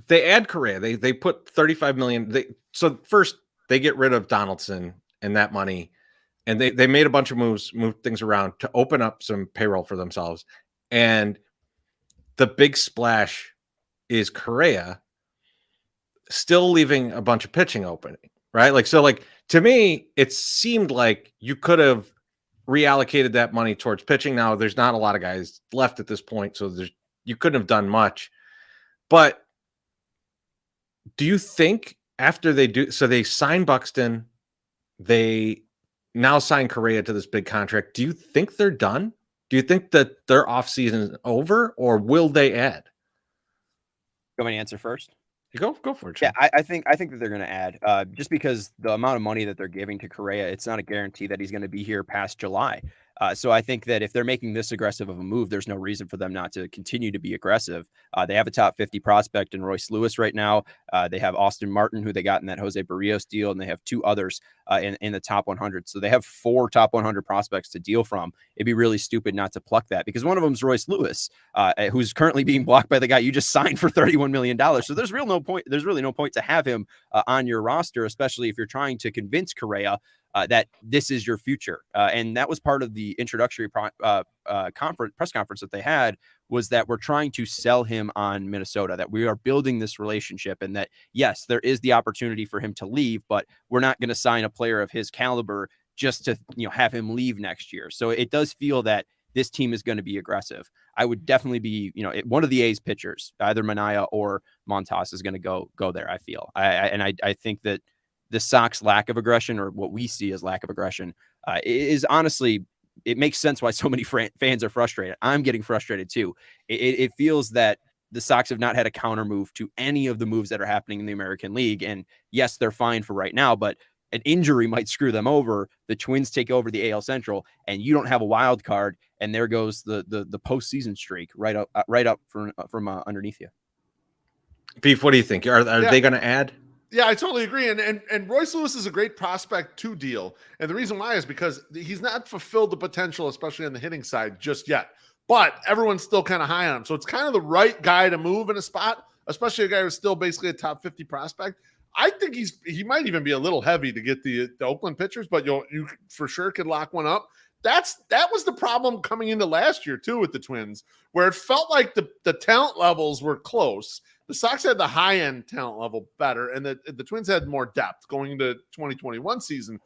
They add Correa. They put $35 million. So first they get rid of Donaldson and that money. And they made a bunch of moves, moved things around to open up some payroll for themselves. And the big splash is Correa still leaving a bunch of pitching opening, right? To me, it seemed like you could have reallocated that money towards pitching. Now, there's not a lot of guys left at this point, so you couldn't have done much. But do you think after they sign Buxton, they now sign Correa to this big contract, do you think they're done? Do you think that their offseason is over, or will they add? You want me to answer first? You go for it. Yeah, I think that they're going to add, just because the amount of money that they're giving to Correa, it's not a guarantee that he's going to be here past July. So I think that if they're making this aggressive of a move, there's no reason for them not to continue to be aggressive. They have a top 50 prospect in Royce Lewis right now. They have Austin Martin, who they got in that Jose Barrios deal, and they have two others in the top 100. So they have 4 top 100 prospects to deal from. It'd be really stupid not to pluck that, because one of them is Royce Lewis, who's currently being blocked by the guy you just signed for $31 million. So there's really no point to have him on your roster, especially if you're trying to convince Correa that this is your future. And that was part of the introductory press conference that they had, was that we're trying to sell him on Minnesota, that we are building this relationship, and that, yes, there is the opportunity for him to leave, but we're not going to sign a player of his caliber just to, have him leave next year. So it does feel that this team is going to be aggressive. I would definitely be, one of the A's pitchers, either Manaea or Montas, is going to go there. I feel, I think that the Sox lack of aggression, or what we see as lack of aggression, is honestly, it makes sense why so many fans are frustrated. I'm getting frustrated too. It feels that the Sox have not had a counter move to any of the moves that are happening in the American League. And yes, they're fine for right now, but an injury might screw them over. The Twins take over the AL Central, and you don't have a wild card, and there goes the postseason streak right up from underneath you. Beef, what do you think? Are they going to add? Yeah, I totally agree. And Royce Lewis is a great prospect to deal. And the reason why is because he's not fulfilled the potential, especially on the hitting side, just yet. But everyone's still kind of high on him. So it's kind of the right guy to move in a spot, especially a guy who's still basically a top 50 prospect. I think he might even be a little heavy to get the Oakland pitchers, but you for sure could lock one up. That was the problem coming into last year too with the Twins, where it felt like the talent levels were close. The Sox had the high-end talent level better, and the Twins had more depth going into 2021 season.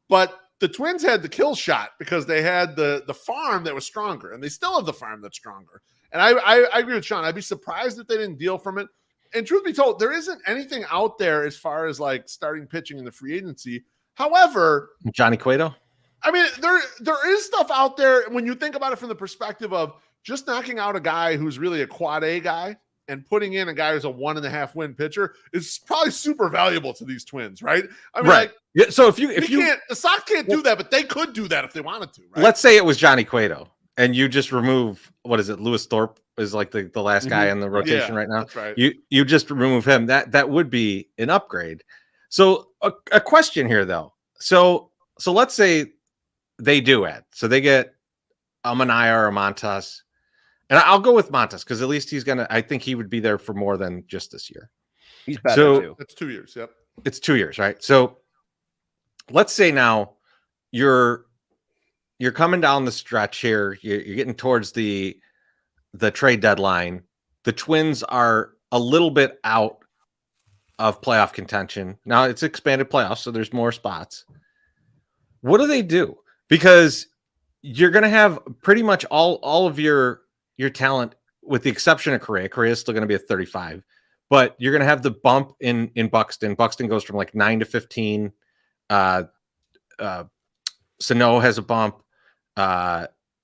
But the Twins had the kill shot because they had the farm that was stronger, and they still have the farm that's stronger. And I agree with Sean. I'd be surprised if they didn't deal from it. And truth be told, there isn't anything out there as far as like starting pitching in the free agency. However, Johnny Cueto? I mean, there is stuff out there when you think about it from the perspective of just knocking out a guy who's really a quad A guy and putting in a guy who's a 1.5 win pitcher is probably super valuable to these Twins, right? I mean, right. Yeah, so if you can't, the Sox can't do that, but they could do that if they wanted to, right? Let's say it was Johnny Cueto, and you just remove, what is it, Lewis Thorpe is like the last guy in the rotation right now. That's right. You just remove him. That would be an upgrade. So a question here though. So let's say they do add. So they get a Manaea or a Montas. And I'll go with Montas because at least I think he would be there for more than just this year. He's better too. It's 2 years. Yep. It's 2 years, right? So let's say now you're coming down the stretch here. You're getting towards the trade deadline. The Twins are a little bit out of playoff contention. Now it's expanded playoffs, so there's more spots. What do they do? Because you're going to have pretty much all of your talent, with the exception of Correa. Correa is still going to be at 35, but you're going to have the bump in Buxton. Buxton goes from like 9 to 15. Sano has a bump.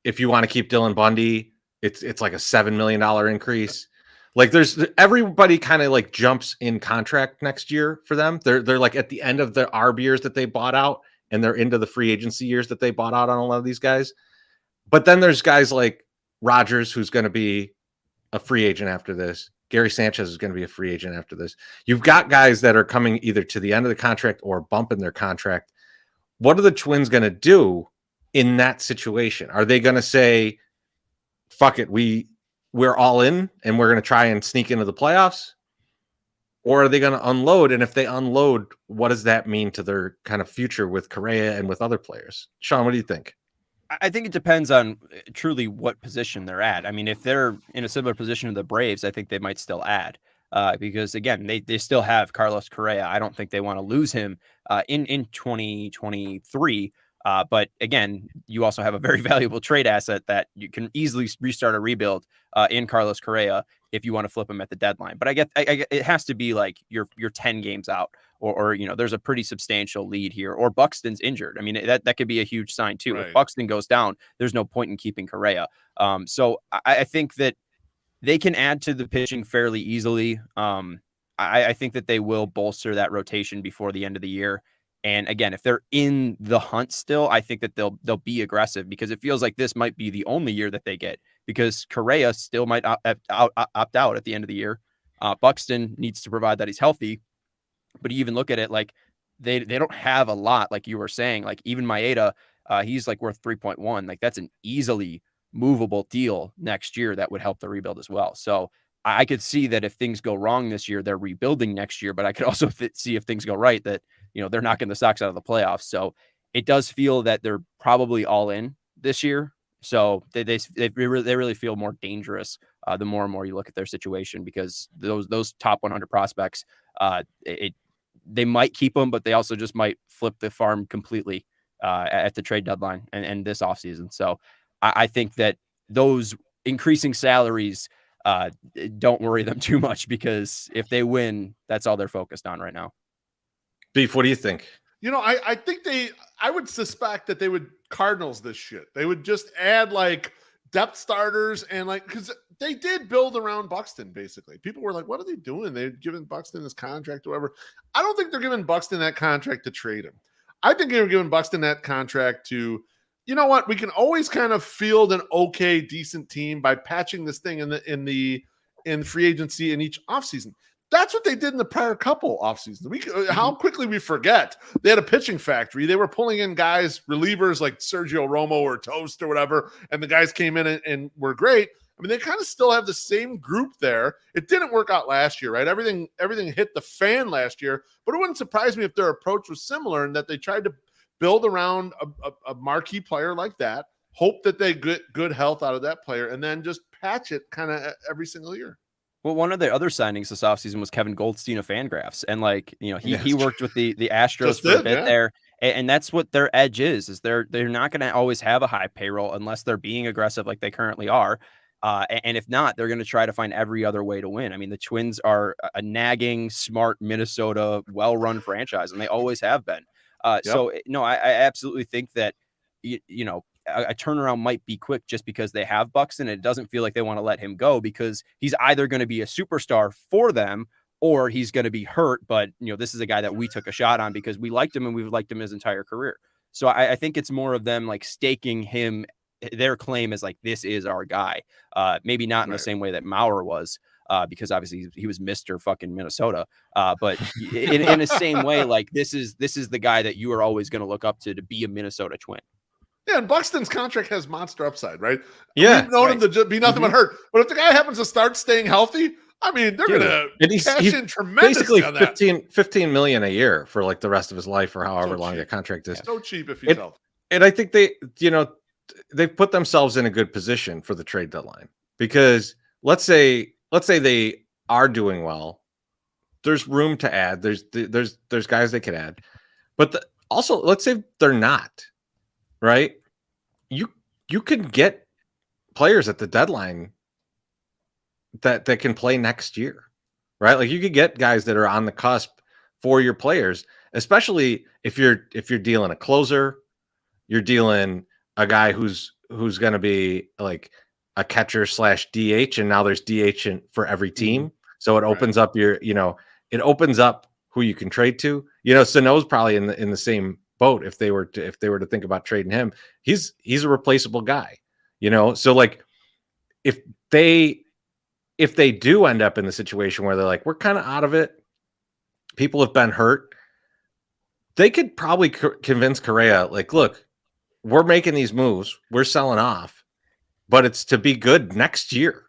If you want to keep Dylan Bundy, it's like a $7 million increase. Like there's everybody kind of like jumps in contract next year for them. They're like at the end of the ARB years that they bought out, and they're into the free agency years that they bought out on a lot of these guys. But then there's guys like Rogers, who's going to be a free agent after this. Gary Sanchez is going to be a free agent after this. You've got guys that are coming either to the end of the contract or bumping their contract. What are the Twins going to do in that situation? Are they going to say, fuck it, we're all in and we're going to try and sneak into the playoffs? Or are they going to unload? And if they unload, what does that mean to their kind of future with Correa and with other players? Sean, what do you think? I think it depends on truly what position they're at. I mean, if they're in a similar position to the Braves, I think they might still add because, again, they still have Carlos Correa. I don't think they want to lose him in 2023. But, again, you also have a very valuable trade asset that you can easily restart a rebuild in Carlos Correa if you want to flip him at the deadline. But I get it has to be like you're 10 games out. Or there's a pretty substantial lead here, or Buxton's injured. I mean, that could be a huge sign too. Right. If Buxton goes down, there's no point in keeping Correa. So I think that they can add to the pitching fairly easily. I think that they will bolster that rotation before the end of the year. And again, if they're in the hunt still, I think that they'll be aggressive because it feels like this might be the only year that they get because Correa still might opt out at the end of the year. Buxton needs to provide that he's healthy. But you even look at it like they don't have a lot, like you were saying, like even Maeda, he's like worth 3.1. Like that's an easily movable deal next year that would help the rebuild as well. So I could see that if things go wrong this year, they're rebuilding next year. But I could also see if things go right that, they're knocking the Sox out of the playoffs. So it does feel that they're probably all in this year. So they really feel more dangerous the more and more you look at their situation, because those top 100 prospects, they might keep them, but they also just might flip the farm completely at the trade deadline and this offseason. So I think that those increasing salaries don't worry them too much, because if they win, that's all they're focused on right now. Beef, what do you think? I think I would suspect that they would Cardinals this shit. They would just add like depth starters and because they did build around Buxton, basically. People were like, what are they doing? They're giving Buxton this contract or whatever. I don't think they're giving Buxton that contract to trade him. I think they're giving Buxton that contract to, you know what? We can always kind of field an okay, decent team by patching this thing in free agency in each offseason. That's what they did in the prior couple offseasons. How quickly we forget. They had a pitching factory. They were pulling in guys, relievers like Sergio Romo or Toast or whatever, and the guys came in and were great. I mean, they kind of still have the same group there. It didn't work out last year, right? Everything hit the fan last year, but it wouldn't surprise me if their approach was similar in that they tried to build around a marquee player like that, hope that they get good health out of that player, and then just patch it kind of every single year. Well, one of the other signings this offseason was Kevin Goldstein of Fangraphs. And he worked with the Astros for a bit there. And that's what their edge is they're not going to always have a high payroll unless they're being aggressive like they currently are. And if not, they're going to try to find every other way to win. I mean, the Twins are a nagging, smart Minnesota, well-run franchise, and they always have been. So, no, I absolutely think that, a turnaround might be quick just because they have Buxton. It doesn't feel like they want to let him go, because he's either going to be a superstar for them or he's going to be hurt. But, this is a guy that we took a shot on because we liked him and we've liked him his entire career. So I think it's more of them like staking him, their claim is like, this is our guy. Maybe not in the same way that Maurer was, because obviously he was Mr. fucking Minnesota. But in the same way, like this is the guy that you are always going to look up to be a Minnesota Twin. Yeah, and Buxton's contract has monster upside, right? Yeah, we've known him to be nothing but hurt. But if the guy happens to start staying healthy, I mean, they're going to cash in tremendously on that. 15 million a year for like the rest of his life or however long that contract is. So cheap if he's healthy. And I think they've put themselves in a good position for the trade deadline, because let's say they are doing well. There's room to add. There's guys they could add, but also let's say they're not. Right, you can get players at the deadline that can play next year, right? Like you could get guys that are on the cusp for your players, especially if you're dealing a closer, you're dealing a guy who's going to be like a catcher / DH, and now there's DH for every team, so it opens up it opens up who you can trade to. Sano's probably in the same boat if they were to think about trading him. He's a replaceable guy, so like if they do end up in the situation where they're like, we're kind of out of it, people have been hurt, they could probably convince Correa, like, look, we're making these moves, we're selling off, but it's to be good next year.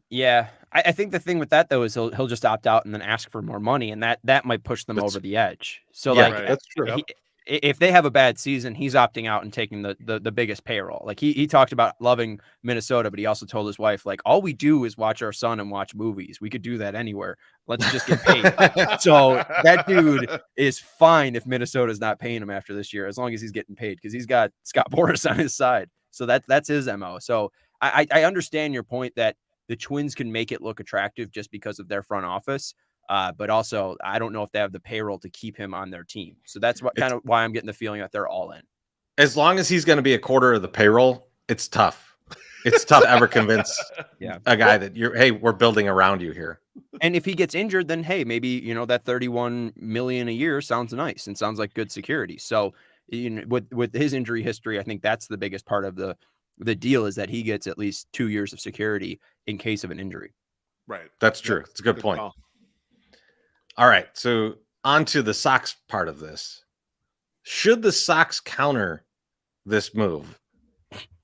Yeah, I think the thing with that though is he'll just opt out and then ask for more money, and that might push them over the edge. So that's true. If they have a bad season, he's opting out and taking the biggest payroll. Like he talked about loving Minnesota, but he also told his wife, like, all we do is watch our son and watch movies. We could do that anywhere. Let's just get paid. So that dude is fine if Minnesota's not paying him after this year, as long as he's getting paid, because he's got Scott Boras on his side. So that's his MO. So I understand your point that the Twins can make it look attractive just because of their front office. But also, I don't know if they have the payroll to keep him on their team. So that's why I'm getting the feeling that they're all in. As long as he's going to be a quarter of the payroll, it's tough. It's tough to ever convince a guy that we're building around you here. And if he gets injured, then hey, maybe that $31 million a year sounds nice and sounds like good security. So with his injury history, I think that's the biggest part of the deal, is that he gets at least 2 years of security in case of an injury. Right. That's true. It's a good point. Call. All right, so on to the Sox part of this. Should the Sox counter this move?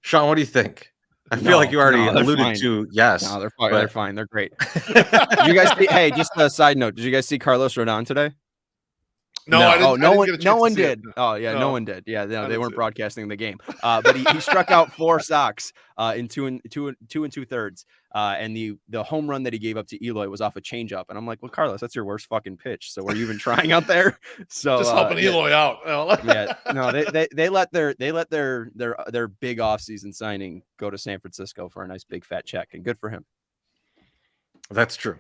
Sean, what do you think? I feel like you already alluded to yes. No, they're fine. They're great. Did you guys see, hey, just a side note, did you guys see Carlos Rodon today? No, No. I didn't. No I didn't one, get a chance no to one see it. did. Oh yeah, No. no one did. Yeah, I they didn't weren't see it. broadcasting the game. But he struck out 4 Sox in 2 2/3. And the home run that he gave up to Eloy was off a changeup. And I'm like, well, Carlos, that's your worst fucking pitch. So were you even trying out there? So Just helping Eloy out. yeah, no, they let their big offseason signing go to San Francisco for a nice big fat check, and good for him. That's true.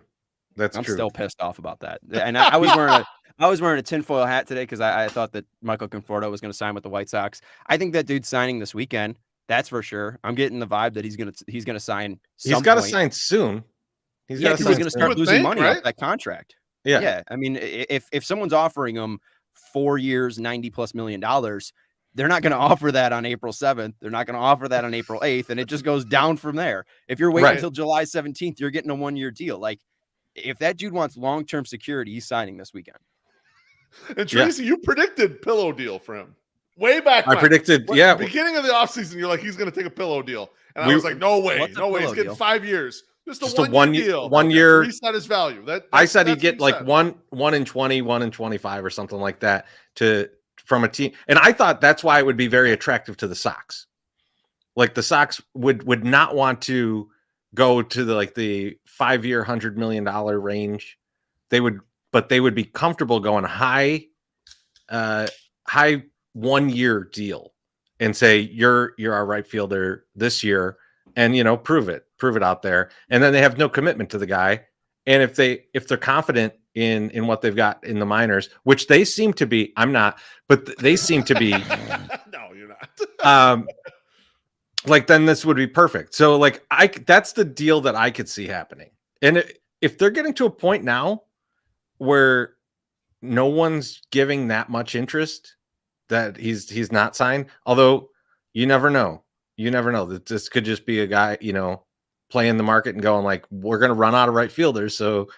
That's I'm true. still pissed off about that. And I was wearing a tinfoil hat today because I thought that Michael Conforto was going to sign with the White Sox. I think that dude's signing this weekend. That's for sure. I'm getting the vibe that he's gonna sign. He's got to sign soon. He's going to start losing money off that contract. Yeah. Yeah. I mean, if someone's offering him 4 years, $90+ million, they're not going to offer that on April 7th. They're not going to offer that on April 8th. And it just goes down from there. If you're waiting until July 17th, you're getting a 1-year deal. Like, if that dude wants long-term security, he's signing this weekend. And Tracy, you predicted pillow deal for him way back. I predicted, beginning of the offseason, you're like, he's going to take a pillow deal. And I was like, no way. He's getting deal? 5 years. Just a 1 year deal. 1 year. Reset his value. I said he'd get like 1 in 20, 1 in 25 or something like that from a team. And I thought that's why it would be very attractive to the Sox. Like the Sox would not want to go to the 5-year, $100 million range. They would be comfortable going high 1-year deal and say, you're our right fielder this year. And, prove it out there. And then they have no commitment to the guy. And if they're confident in what they've got in the minors, which they seem to be, I'm not, but they seem to be. No, you're not. Then this would be perfect. So that's the deal that I could see happening. And if they're getting to a point now where no one's giving that much interest that he's not signed, although you never know. You never know that this could just be a guy, playing the market and going like, we're going to run out of right fielders. So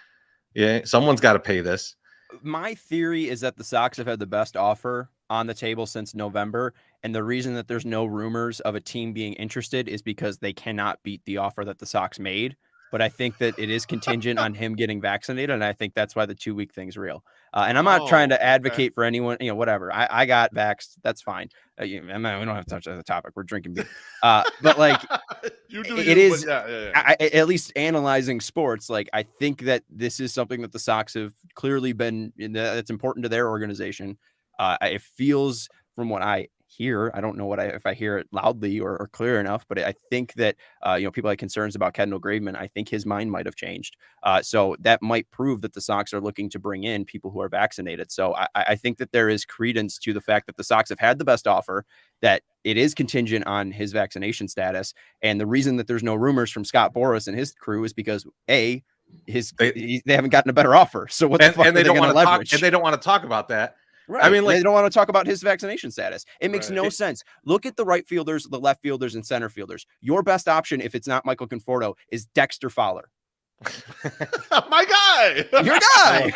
yeah, someone's got to pay this. My theory is that the Sox have had the best offer on the table since November. And the reason that there's no rumors of a team being interested is because they cannot beat the offer that the Sox made. But I think that it is contingent on him getting vaccinated. And I think that's why the 2-week thing's real. And I'm not trying to advocate for anyone, whatever. I got vaxxed. That's fine. We don't have to touch the topic. We're drinking beer. But at least analyzing sports, I think that this is something that the Sox have clearly been that's important to their organization. It feels from what I hear, I don't know if I hear it loudly or clear enough, but I think that people have concerns about Kendall Graveman. I think his mind might have changed, so that might prove that the Sox are looking to bring in people who are vaccinated. So I think that there is credence to the fact that the Sox have had the best offer, that it is contingent on his vaccination status, and the reason that there's no rumors from Scott Boras and his crew is because they haven't gotten a better offer. So what the fuck and they don't want to leverage? And they don't want to talk about that. Right. I mean, they don't want to talk about his vaccination status. It makes no sense. Look at the right fielders, the left fielders, and center fielders. Your best option, if it's not Michael Conforto, is Dexter Fowler. My guy, your guy.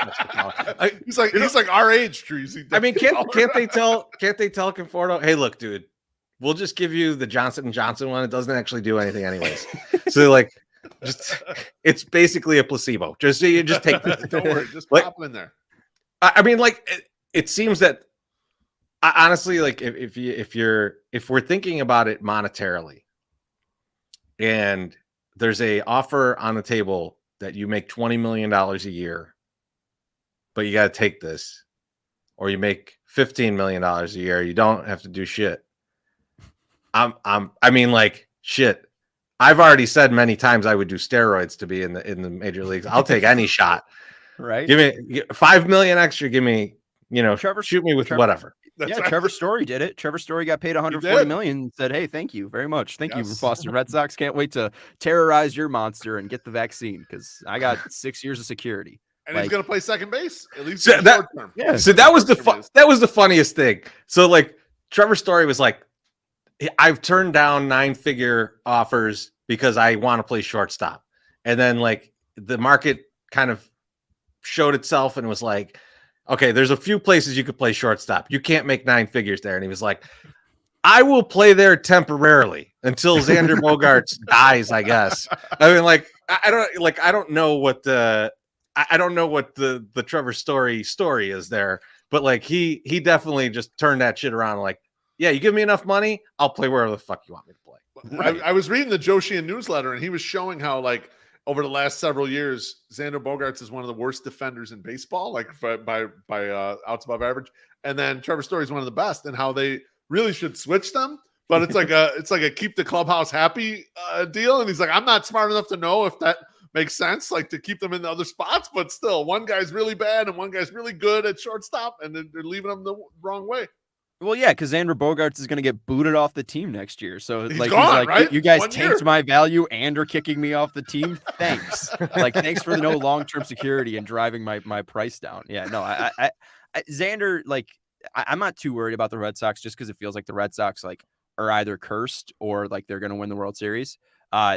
He's like our age, Treasy. I mean, can't they tell Conforto, hey, look, dude, we'll just give you the Johnson & Johnson one. It doesn't actually do anything anyways. So it's basically a placebo. Just take Don't worry, just pop in there. I mean, it seems that honestly, if we're thinking about it monetarily, and there's a offer on the table that you make $20 million a year, but you got to take this, or you make $15 million a year, you don't have to do shit. Shit. I've already said many times I would do steroids to be in the major leagues. I'll take any shot. Right. Give me $5 million extra. Give me, shoot me with whatever. That's right. Trevor Story did it. Trevor Story got paid $140 million and said, hey, thank you very much. Thank you, Boston Red Sox. Can't wait to terrorize your monster and get the vaccine because I got 6 years of security. And he's going to play second base, at least so that, short term. Yeah. So that was the funniest thing. So Trevor Story was like, I've turned down 9-figure offers because I want to play shortstop. And then the market kind of showed itself and was like, okay, there's a few places you could play shortstop. You can't make 9 figures there. And he was like, I will play there temporarily until Xander Bogaerts dies, I guess. I mean, I don't know what the Trevor Story is there, but like he definitely just turned that shit around. Like, yeah, you give me enough money, I'll play wherever the fuck you want me to play. Right. I was reading the Joe Sheehan newsletter, and he was showing how like over the last several years, Xander Bogaerts is one of the worst defenders in baseball, like by outs above average, and then Trevor Story is one of the best, and how they really should switch them. But it's like a keep the clubhouse happy deal, and he's like, I'm not smart enough to know if that makes sense, like to keep them in the other spots, but still, one guy's really bad and one guy's really good at shortstop, and they're leaving them the wrong way. Well, yeah, because Xander Bogaerts is going to get booted off the team next year. So He's gone, right? You guys 1 tanked year. my value and are kicking me off the team. Thanks. Like, thanks for no long-term security and driving my price down. Yeah, no, I Xander, like, I'm not too worried about the Red Sox just because it feels like the Red Sox like are either cursed or like they're going to win the World Series.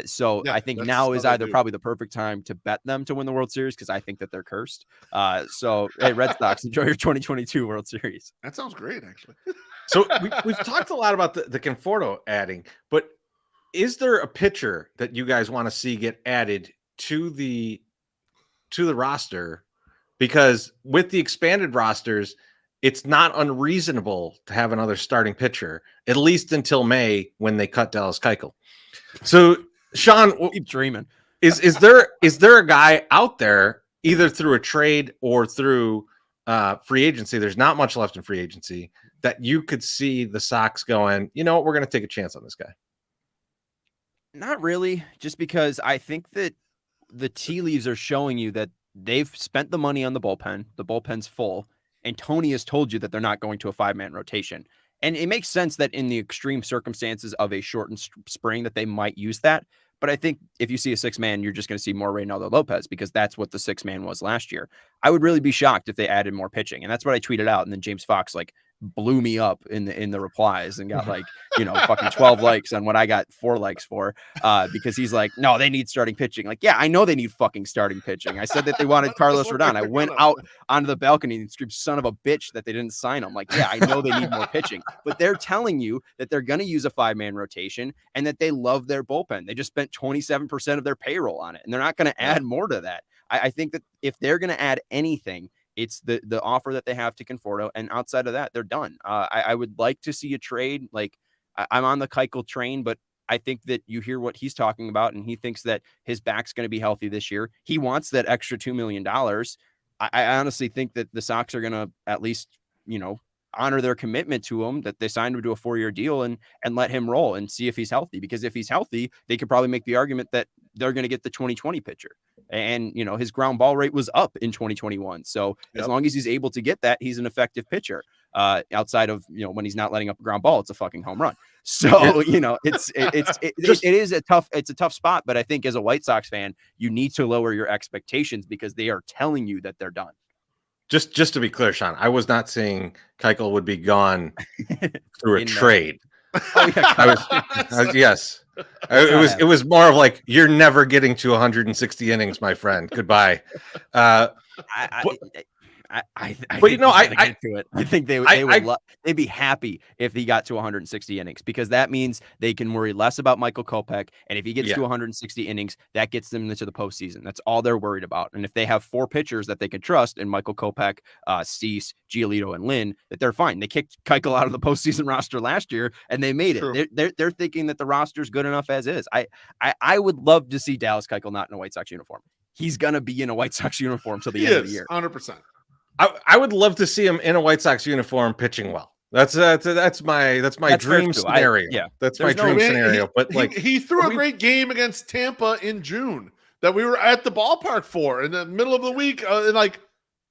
So Yeah, I think that's now is how they either do. probably the perfect time to bet them to win the World Series because I think that they're cursed. So hey, Red Sox, enjoy your 2022 World Series. That sounds great, actually. So we've talked a lot about the Conforto adding, but is there a pitcher that you guys want to see get added to the roster? Because with the expanded rosters, it's not unreasonable to have another starting pitcher, at least until May when they cut Dallas Keuchel. So, Sean, Keep dreaming. is there a guy out there either through a trade or through free agency? There's not much left in free agency that you could see the Sox going, you know what, we're going to take a chance on this guy. Not really, just because I think that the tea leaves are showing you that they've spent the money on the bullpen. The bullpen's full, and Tony has told you that they're not going to a 5-man rotation. And it makes sense that in the extreme circumstances of a shortened spring that they might use that. But I think if you see a 6-man, you're just going to see more Reynaldo Lopez because that's what the 6-man was last year. I would really be shocked if they added more pitching. And that's what I tweeted out. And then James Fox like blew me up in the replies and got like, fucking 12 likes on what I got 4 likes for because he's like, no, they need starting pitching. Like, yeah, I know they need fucking starting pitching. I said that they wanted Carlos Rodon. I went out onto the balcony and screamed, son of a bitch, that they didn't sign him. Like, yeah, I know they need more pitching, but they're telling you that they're going to use a 5-man rotation and that they love their bullpen. They just spent 27% of their payroll on it, and they're not going to add more to that. I think that if they're going to add anything, it's the offer that they have to Conforto, and outside of that, they're done. I would like to see a trade. Like, I'm on the Keuchel train, but I think that you hear what he's talking about, and he thinks that his back's going to be healthy this year. He wants that extra $2 million. I honestly think that the Sox are going to at least, honor their commitment to him, that they signed him to a 4-year deal and let him roll and see if he's healthy. Because if he's healthy, they could probably make the argument that they're going to get the 2020 pitcher. And, his ground ball rate was up in 2021. So as long as he's able to get that, he's an effective pitcher. Outside of, when he's not letting up a ground ball, it's a fucking home run. So, it is a tough spot. But I think as a White Sox fan, you need to lower your expectations because they are telling you that they're done. Just to be clear, Sean, I was not saying Keuchel would be gone through a trade. Oh, yeah, yes. It was more of like, you're never getting to 160 innings, my friend. Goodbye. I think they'd be happy if he got to 160 innings because that means they can worry less about Michael Kopech. And if he gets to 160 innings, that gets them into the postseason. That's all they're worried about. And if they have 4 pitchers that they can trust in Michael Kopech, Cease, Giolito, and Lynn, that they're fine. They kicked Keuchel out of the postseason roster last year and they made it. They're thinking that the roster's good enough as is. I would love to see Dallas Keuchel not in a White Sox uniform. He's going to be in a White Sox uniform till the end of the year. 100%. I would love to see him in a White Sox uniform pitching well. That's my dream scenario. That's my dream scenario. But like he threw a great game against Tampa in June that we were at the ballpark for in the middle of the week.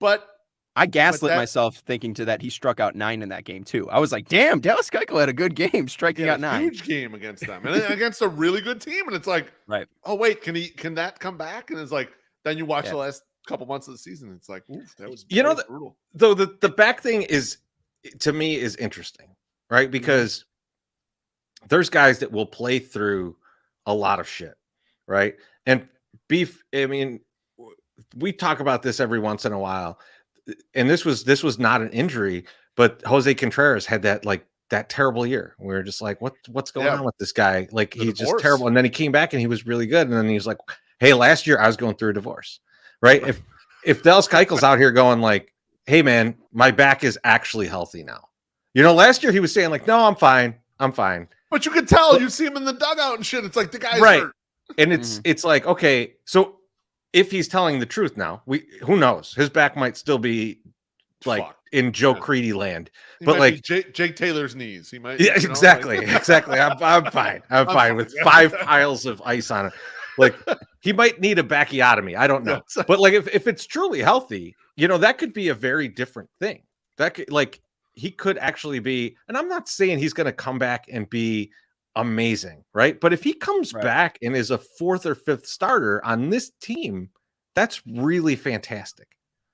But I gaslit myself thinking to that he struck out 9 in that game too. I was like, damn, Dallas Keuchel had a good game striking out 9. Huge game against them and against a really good team. And it's like, right. Oh wait, can that come back? And it's like, then you watch the last couple months of the season, it's like, oof, that was brutal. Though the back thing is, to me, is interesting, right? Because there's guys that will play through a lot of shit, right? And Beef, I mean, we talk about this every once in a while, and this was not an injury, but Jose Contreras had that terrible year. We were just like, what's going on with this guy? Like, he's just terrible. And then he came back and he was really good. And then he was like, hey, last year I was going through a divorce. Right. If Dallas Keuchel's out here going like, hey man, my back is actually healthy now. Last year he was saying like, no, I'm fine. But you could tell, you see him in the dugout and shit. It's like the guy's right. hurt. And it's like, okay, so if he's telling the truth now, who knows? His back might still be like in Joe Creedy land. But like Jake Taylor's knees. He might. Yeah, exactly. I'm fine. I'm fine with 5 piles of ice on it. Like he might need a bacchiotomy. I don't know. But like if it's truly healthy, that could be a very different thing. That could, like, he could actually be, and I'm not saying he's going to come back and be amazing, right? But if he comes back and is a 4th or 5th starter on this team, that's really fantastic.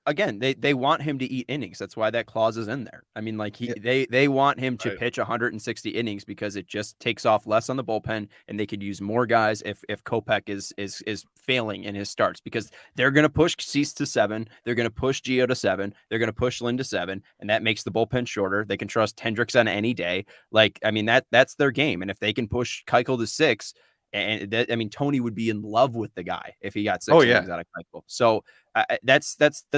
Again, they want him to eat innings. That's why that clause is in there. I mean, like they want him to pitch 160 innings because it just takes off less on the bullpen, and they could use more guys if Kopech is failing in his starts, because they're going to push Cease to 7, they're going to push Gio to 7, they're going to push Lynn to 7, and that makes the bullpen shorter. They can trust Hendricks on any day. Like, I mean, that's their game, and if they can push Keuchel to 6. And that, I mean, Tony would be in love with the guy if he got 6 innings out of Keuchel. So that's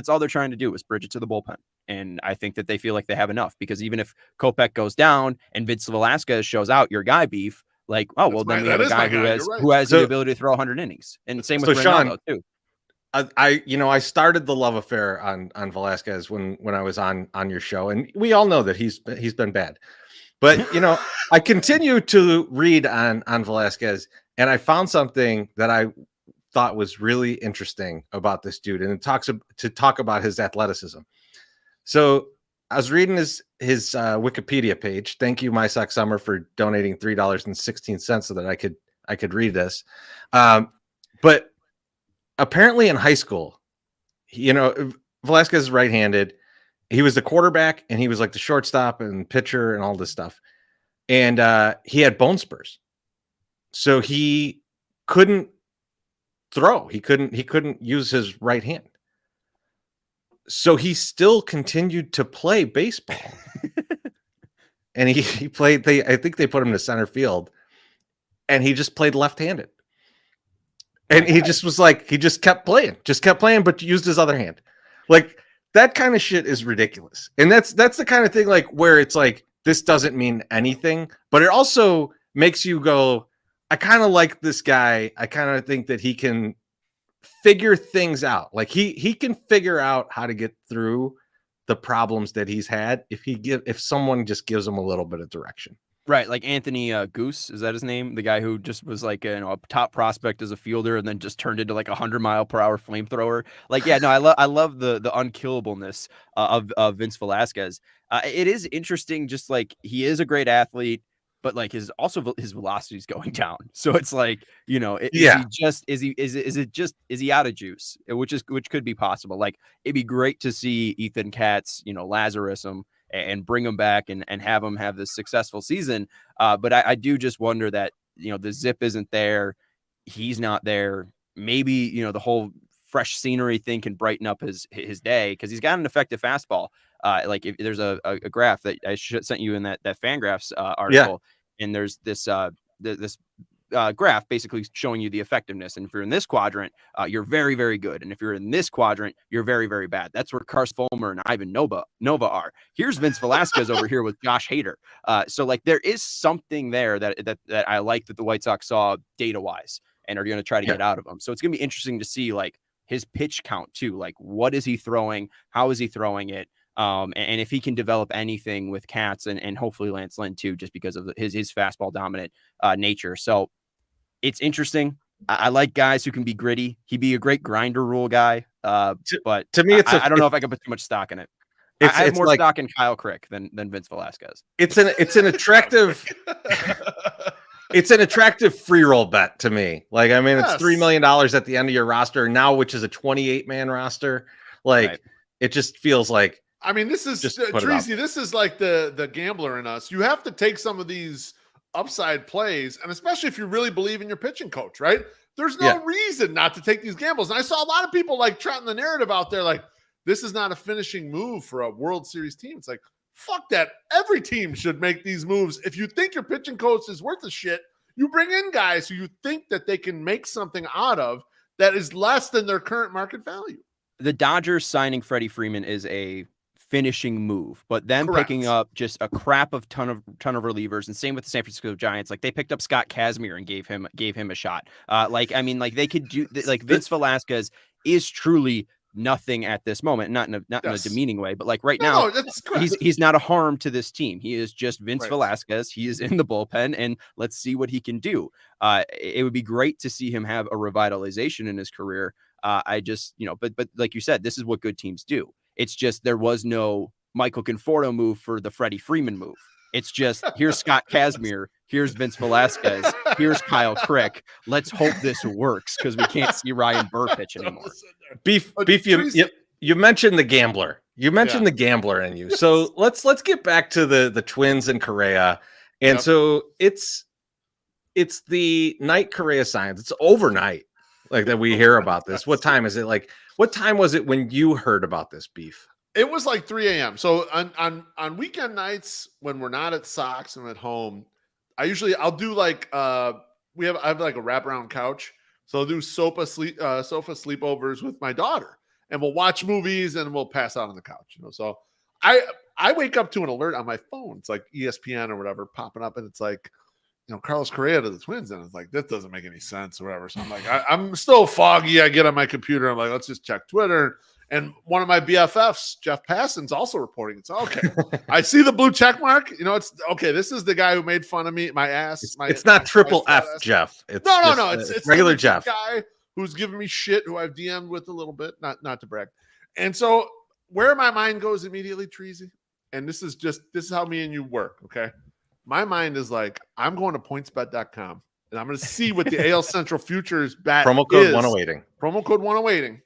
all they're trying to do is bridge it to the bullpen. And I think that they feel like they have enough, because even if Kopech goes down and Vince Velasquez shows out your guy beef, like, oh, well, then we have a guy who has the ability to throw 100 innings. And same with Ronaldo too. I started the love affair on Velasquez when I was on your show, and we all know that he's been bad. But I continue to read on Velasquez, and I found something that I thought was really interesting about this dude, and it talk about his athleticism. So I was reading his Wikipedia page. Thank you, My Sock Summer, for donating $3.16 so that I could read this. But apparently in high school, Velasquez is right-handed. He was the quarterback, and he was like the shortstop and pitcher and all this stuff. And he had bone spurs, so he couldn't throw. He couldn't use his right hand. So he still continued to play baseball. And he played. I think they put him to center field, and he just played left-handed. And he just was like, he just kept playing, but used his other hand. Like, that kind of shit is ridiculous. And that's the kind of thing, like, where it's like, this doesn't mean anything, but it also makes you go, I kind of like this guy. I kind of think that he can figure things out. Like he can figure out how to get through the problems that he's had if someone just gives him a little bit of direction. Right, like Anthony Goose, is that his name? The guy who just was like a top prospect as a fielder and then just turned into like 100-mile-per-hour flamethrower. Like, yeah, no, I love the unkillableness of Vince Velasquez. It is interesting, just like he is a great athlete, but like his velocity is going down. So it's like, is he out of juice? Which could be possible. Like, it'd be great to see Ethan Katz, Lazarus him and bring him back and have him have this successful season. But I do just wonder that, the zip isn't there. He's not there. Maybe, the whole fresh scenery thing can brighten up his day, because he's got an effective fastball. Like, if there's a graph that I sent you in that Fangraphs article, and there's this graph basically showing you the effectiveness. And if you're in this quadrant, you're very, very good. And if you're in this quadrant, you're very, very bad. That's where Carson Fulmer and Ivan Nova are. Here's Vince Velasquez over here with Josh Hader. So like, there is something there that I like that the White Sox saw data wise and are going to try to get out of him. So it's going to be interesting to see like his pitch count too. Like, what is he throwing? How is he throwing it? And if he can develop anything with Katz and hopefully Lance Lynn too, just because of his fastball dominant nature. So it's interesting. I like guys who can be gritty. He'd be a great grinder rule guy. But to me, I don't know if I can put too much stock in it. I have more stock in Kyle Crick than Vince Velasquez. It's an attractive it's an attractive free roll bet to me. Like, I mean, it's $3 million at the end of your roster now, which is a 28-man roster. Like, It just feels like, I mean, this is Treasy. This is like the gambler in us. You have to take some of these upside plays, and especially if you really believe in your pitching coach, right? There's no reason not to take these gambles. And I saw a lot of people like trotting the narrative out there, like, this is not a finishing move for a World Series team. It's like, fuck that. Every team should make these moves. If you think your pitching coach is worth a shit, you bring in guys who you think that they can make something out of that is less than their current market value. The Dodgers signing Freddie Freeman is a finishing move, but them picking up just a crap of ton of relievers, and same with the San Francisco Giants. Like they picked up Scott Kazmir and gave him a shot. They could do like Vince Velasquez is truly nothing at this moment, not in a demeaning way, but like right now, he's not a harm to this team. He is just Vince Velasquez. He is in the bullpen, and let's see what he can do. It would be great to see him have a revitalization in his career. But like you said, this is what good teams do. It's just there was no Michael Conforto move for the Freddie Freeman move. It's just here's Scott Kazmir, here's Vince Velasquez, here's Kyle Crick. Let's hope this works because we can't see Ryan Burr pitch anymore. Beef. You mentioned the gambler. You mentioned the gambler in you. So let's get back to the Twins and Correa. And so it's the night Correa signs. It's overnight, like that we hear about this. What time is it? Like, what time was it when you heard about this, Beef? It was like 3 a.m. So on weekend nights when we're not at Sox and at home, I'll do like I have like a wraparound couch. So I'll do sofa sleepovers with my daughter, and we'll watch movies and we'll pass out on the couch. So I wake up to an alert on my phone. It's like ESPN or whatever popping up, and it's like, Carlos Correa to the Twins, and it's like, this doesn't make any sense or whatever. So I'm like, I'm still foggy. I get on my computer. I'm like, let's just check Twitter. And one of my BFFs, Jeff Passon's also reporting. It's okay. I see the blue check mark. It's okay. This is the guy who made fun of me, my ass. It's not triple F, Jeff. It's no. It's regular Jeff. Guy who's giving me shit, who I've DM'd with a little bit, not to brag. And so where my mind goes immediately, Treasy, and this is how me and you work. Okay. My mind is like, I'm going to pointsbet.com and I'm going to see what the AL Central Futures bet promo code is. 1080. Promo code 1080.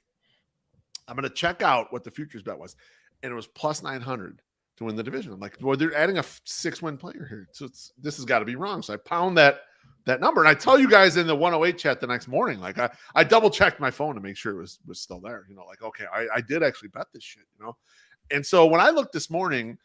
I'm going to check out what the futures bet was. And it was plus 900 to win the division. I'm like, well, they're adding a 6-win player here. So this has got to be wrong. So I pound that number. And I tell you guys in the 108 chat the next morning, like I double checked my phone to make sure it was still there. Like, okay, I did actually bet this shit, And so when I looked this morning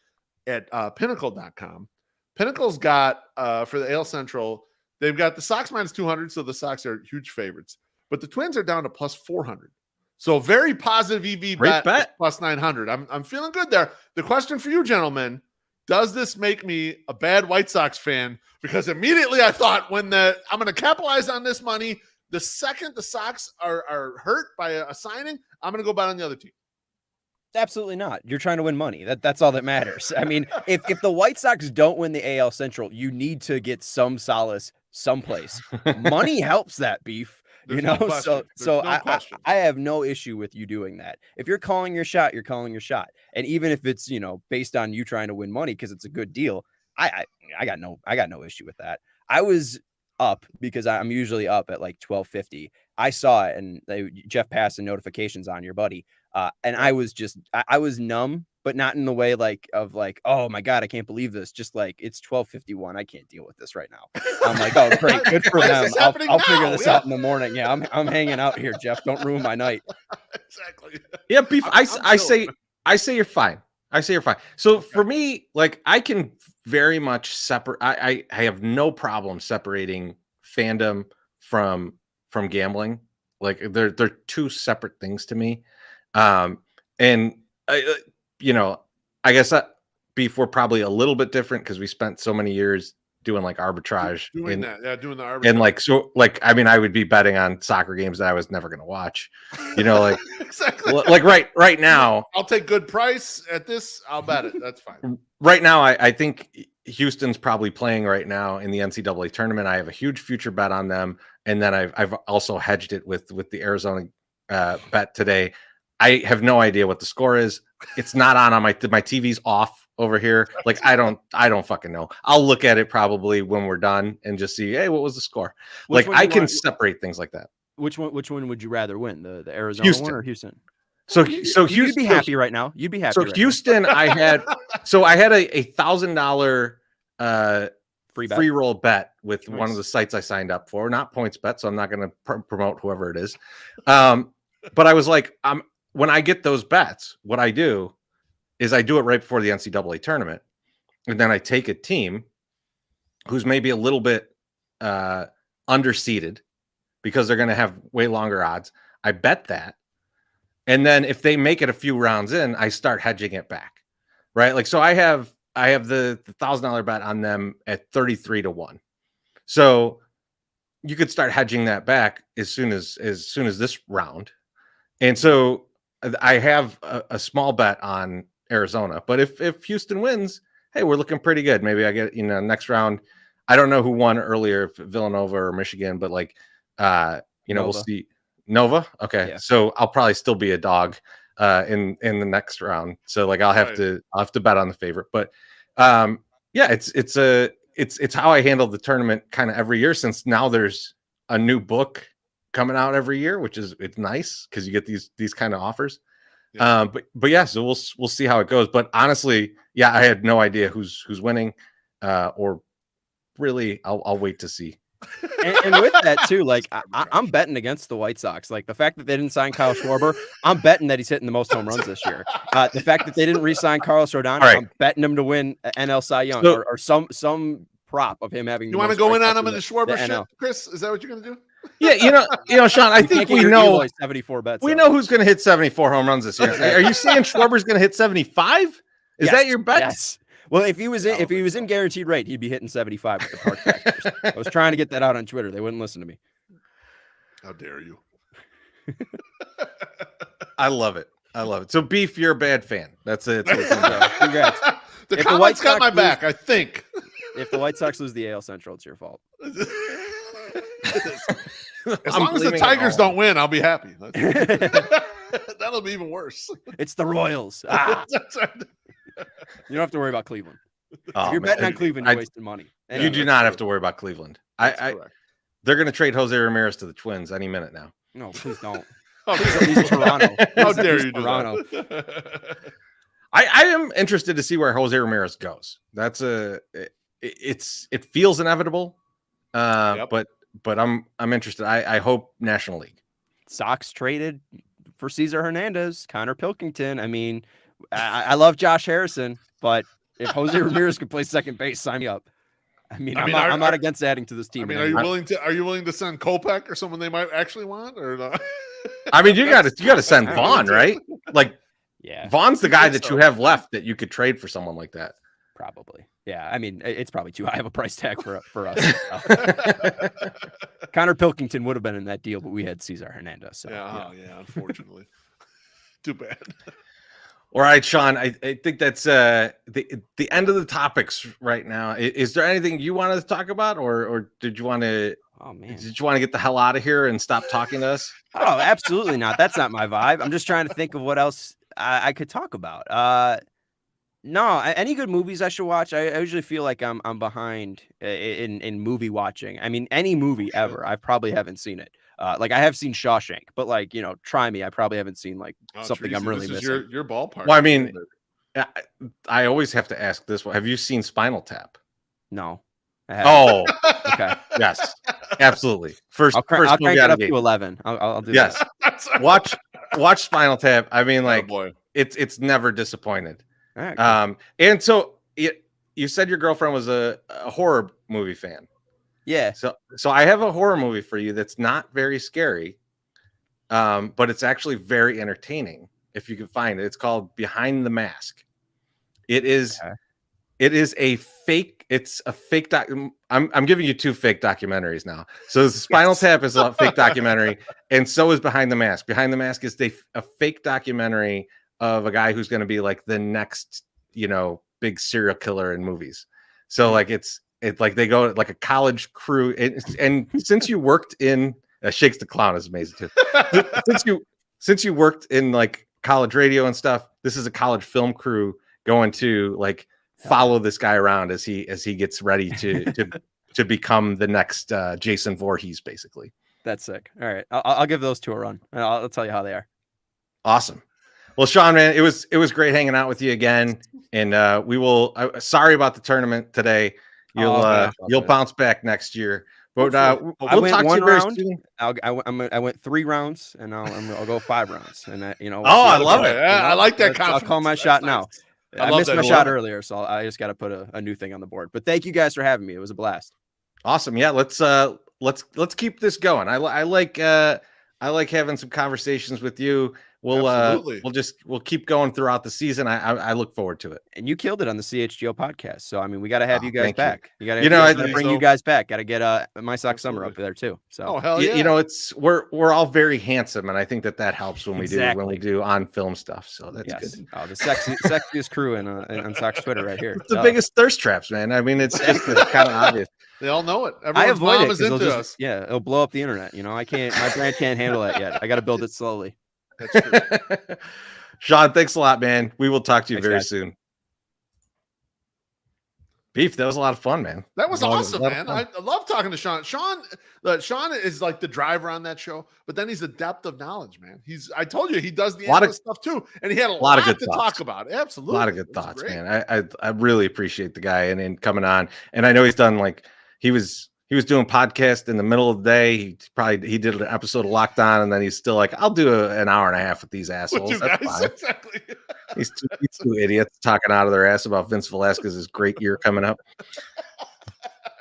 at pinnacle.com, Pinnacle's got for the AL Central, they've got the Sox minus 200, so the Sox are huge favorites. But the Twins are down to plus 400. So very positive EV bet plus 900. I'm feeling good there. The question for you, gentlemen, does this make me a bad White Sox fan? Because immediately I thought I'm going to capitalize on this money. The second the Sox are hurt by a signing, I'm going to go bet on the other team. Absolutely not. You're trying to win money. That's all that matters. I mean, if the White Sox don't win the AL Central, you need to get some solace someplace. Money helps that, Beef. No I have no issue with you doing that. If you're calling your shot, you're calling your shot. And even if it's, based on you trying to win money because it's a good deal, I got no issue with that. I was up because I'm usually up at like 12:50. I saw it, and Jeff passed the notifications on your buddy. And I was numb, but not in the way of oh my God, I can't believe this. Just like, it's 12:51. I can't deal with this right now. I'm like, oh great, good for them. I'll figure this out in the morning. Yeah, I'm hanging out here, Jeff. Don't ruin my night. Exactly. Yeah, Beef. I say you're fine. I say you're fine. So for me, like, I can very much separate. I have no problem separating fandom from gambling. Like, they're two separate things to me. And I guess that Beef, we're probably a little bit different because we spent so many years doing like arbitrage, doing the arbitrage, and I would be betting on soccer games that I was never going to watch, exactly. Like right now, I'll take good price at this. I'll bet it. That's fine. Right now, I think Houston's probably playing right now in the NCAA tournament. I have a huge future bet on them, and then I've also hedged it with the Arizona bet today. I have no idea what the score is. It's not on my TV's off over here. Like, I don't fucking know. I'll look at it probably when we're done and just see, hey, what was the score? I can separate things like that. Which one would you rather win? The Arizona Houston. one or Houston? So Houston, you'd be happy right now. You'd be happy. So right Houston, now. I had a $1,000 free roll bet with one of the sites I signed up for, not PointsBet. So I'm not going to promote whoever it is. But I was like, when I get those bets, what I do is I do it right before the NCAA tournament. And then I take a team who's maybe a little bit underseeded because they're going to have way longer odds. I bet that. And then if they make it a few rounds in, I start hedging it back. right? Like, so I have the $1,000 bet on them at 33-1. So you could start hedging that back as soon as this round. And so I have a small bet on Arizona, but if Houston wins, hey, we're looking pretty good. Maybe I get, next round. I don't know who won earlier, if Villanova or Michigan, but like, we'll see. Nova. Okay. Yeah. So I'll probably still be a dog in the next round. So like I'll have to bet on the favorite. But it's how I handle the tournament kind of every year, since now there's a new book coming out every year, which is it's nice because you get these kind of offers. Yeah. But yeah, so we'll see how it goes. But honestly, yeah, I had no idea who's winning, or really, I'll wait to see. And with that too, like I'm betting against the White Sox. Like the fact that they didn't sign Kyle Schwarber, I'm betting that he's hitting the most home runs this year. The fact that they didn't re-sign Carlos Rodon, right. I'm betting him to win NL Cy Young, or some prop of him having. You want to go in on him in the Schwarber shit, Chris? Is that what you're gonna do? Yeah, Sean, I think we know 74 bets. We know who's going to hit 74 home runs this year. Are you saying Schwarber's going to hit 75? Is that your bet? Yes. Well, if he was in guaranteed rate, he'd be hitting 75 with the park factors. I was trying to get that out on Twitter. They wouldn't listen to me. How dare you? I love it. So, Beef, you're a bad fan. That's it. Congrats. The comments got my back, I think. If the White Sox lose the AL Central, it's your fault. As long as the Tigers don't win, I'll be happy. That'll be even worse. It's the Royals. You don't have to worry about Cleveland. If you're betting on Cleveland, you're wasting money. Anyway, you do not have to worry about Cleveland. They're going to trade Jose Ramirez to the Twins any minute now. No, please don't. Please, Toronto. How dare you do Toronto? I am interested to see where Jose Ramirez goes. It feels inevitable, but I'm interested. I hope National League. Sox traded for Cesar Hernandez, Connor Pilkington. I mean, I love Josh Harrison, but if Jose Ramirez could play second base, sign me up. I'm not against adding to this team. Are you willing to send Kopech or someone they might actually want, or not? I mean, you got to send Vaughn, right? Like, yeah, Vaughn's the guy that you have left that you could trade for someone like that. Probably. Yeah. I mean, it's probably too high of a price tag for us. Connor Pilkington would have been in that deal, but we had Cesar Hernandez. So, yeah, unfortunately. Too bad. All right, Sean, I think that's the end of the topics right now. Is there anything you wanted to talk about, or did you want to? Oh man, did you want to get the hell out of here and stop talking to us? Oh, absolutely not. That's not my vibe. I'm just trying to think of what else I could talk about. No, any good movies I should watch? I usually feel like I'm behind in movie watching. I mean, any movie ever. I probably haven't seen it. Like I have seen Shawshank, but like, try me. I probably haven't seen like something I'm really missing. Your ballpark. Well, I mean, I always have to ask this one. Have you seen Spinal Tap? No. Oh, okay. Yes, absolutely. I'll crank it up to 11. I'll do that. Watch Spinal Tap. I mean, like, it's never disappointed. Right, and so you said your girlfriend was a horror movie fan. Yeah. So I have a horror movie for you that's not very scary, but it's actually very entertaining if you can find it. It's called Behind the Mask. It is a fake. It's a fake doc. I'm giving you two fake documentaries now. So the Spinal Tap is a fake documentary, and so is Behind the Mask. Behind the Mask is a fake documentary of a guy who's going to be like the next, big serial killer in movies. So like it's like they go like a college crew, and since you worked in Shakes the Clown is amazing too. since you worked in like college radio and stuff, this is a college film crew going to like follow this guy around as he gets ready to become the next Jason Voorhees, basically. That's sick. All right, I'll give those two a run. I'll tell you how they are. Awesome. Well, Sean, man, it was great hanging out with you again, and we will. Sorry about the tournament today. You'll bounce back next year. But we'll talk to you very soon. I went 3 rounds, and I'll go 5 rounds, and I love it. I like that. I'll call my shot now. I missed my shot earlier, so I just got to put a new thing on the board. But thank you guys for having me. It was a blast. Awesome. Yeah, let's keep this going. I like having some conversations with you. Absolutely. we'll keep going throughout the season. I look forward to it. And you killed it on the CHGO podcast. So I mean, we got to have you guys thank you. back. You got to, You know, I bring think you so. guys back. Got to get My Sock Summer Absolutely. up there too. So Oh hell yeah! You know, we're all very handsome, and I think that helps when we Exactly. do on film stuff. So that's yes. good. Oh, the sexiest crew on Sock's Twitter right here. It's the biggest thirst traps, man. I mean, it's just kind of obvious. They all know it. I Everyone's avoid mom it is 'cause it'll into just, us. yeah, it'll blow up the internet. You know, my brand can't handle that yet. I got to build it slowly. That's true. Sean, thanks a lot, man. We will talk to you Thanks, very guys. soon. Beef, that was a lot of fun, man. That was A lot of awesome, man. fun. I love talking to Sean. Sean is like the driver on that show, but then he's a depth of knowledge, man. I told you, he does the analyst stuff too, and he had a lot of good to thoughts. talk about. Absolutely, A lot of good It was thoughts, great. man. I really appreciate the guy and coming on. And I know he's done he was doing podcast in the middle of the day. He did an episode of Locked On, and then he's still like, I'll do an hour and a half with these assholes. With you That's guys, fine. exactly. These two idiots talking out of their ass about Vince Velasquez's great year coming up.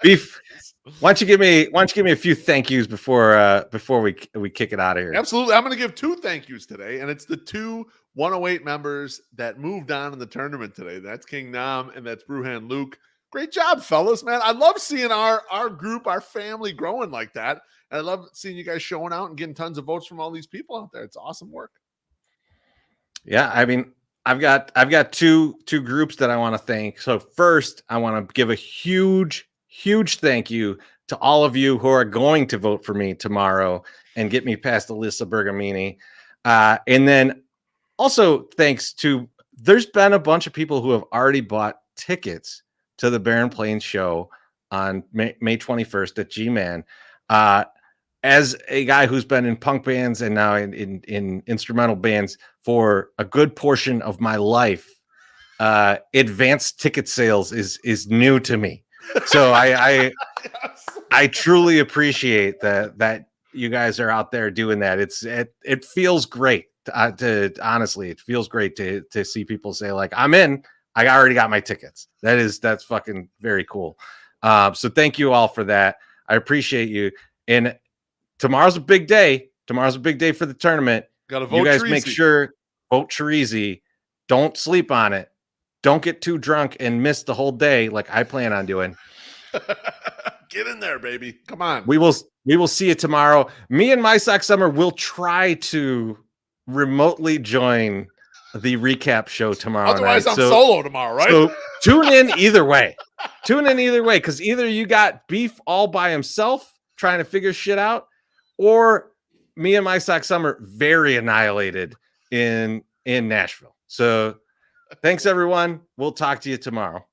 Beef, why don't you give me a few thank yous before we kick it out of here? Absolutely. I'm going to give 2 thank yous today, and it's the 2 108 members that moved on in the tournament today. That's King Nam and that's Bruhan Luke. Great job, fellas, man. I love seeing our group, our family growing like that. And I love seeing you guys showing out and getting tons of votes from all these people out there. It's awesome work. Yeah, I mean, I've got two groups that I want to thank. So first, I want to give a huge thank you to all of you who are going to vote for me tomorrow and get me past Alyssa Bergamini. And then also thanks to, there's been a bunch of people who have already bought tickets to the Barren Plains show on May 21st at G-Man. As a guy who's been in punk bands and now in instrumental bands for a good portion of my life, advanced ticket sales is new to me. So I truly appreciate that you guys are out there doing that. It feels great honestly, it feels great to see people say like, I'm in, I already got my tickets. That's fucking very cool. So thank you all for that. I appreciate you. And tomorrow's a big day. Tomorrow's a big day for the tournament. Got to vote. You guys Treasy. make sure vote Treasy. Don't sleep on it. Don't get too drunk and miss the whole day like I plan on doing. Get in there, baby. Come on. We will see you tomorrow. Me and My Sock Summer will try to remotely join the recap show tomorrow. Otherwise, night. I'm solo tomorrow, right? So tune in either way. Because either you got Beef all by himself trying to figure shit out, or me and My Sock Summer very annihilated in Nashville. So thanks, everyone. We'll talk to you tomorrow.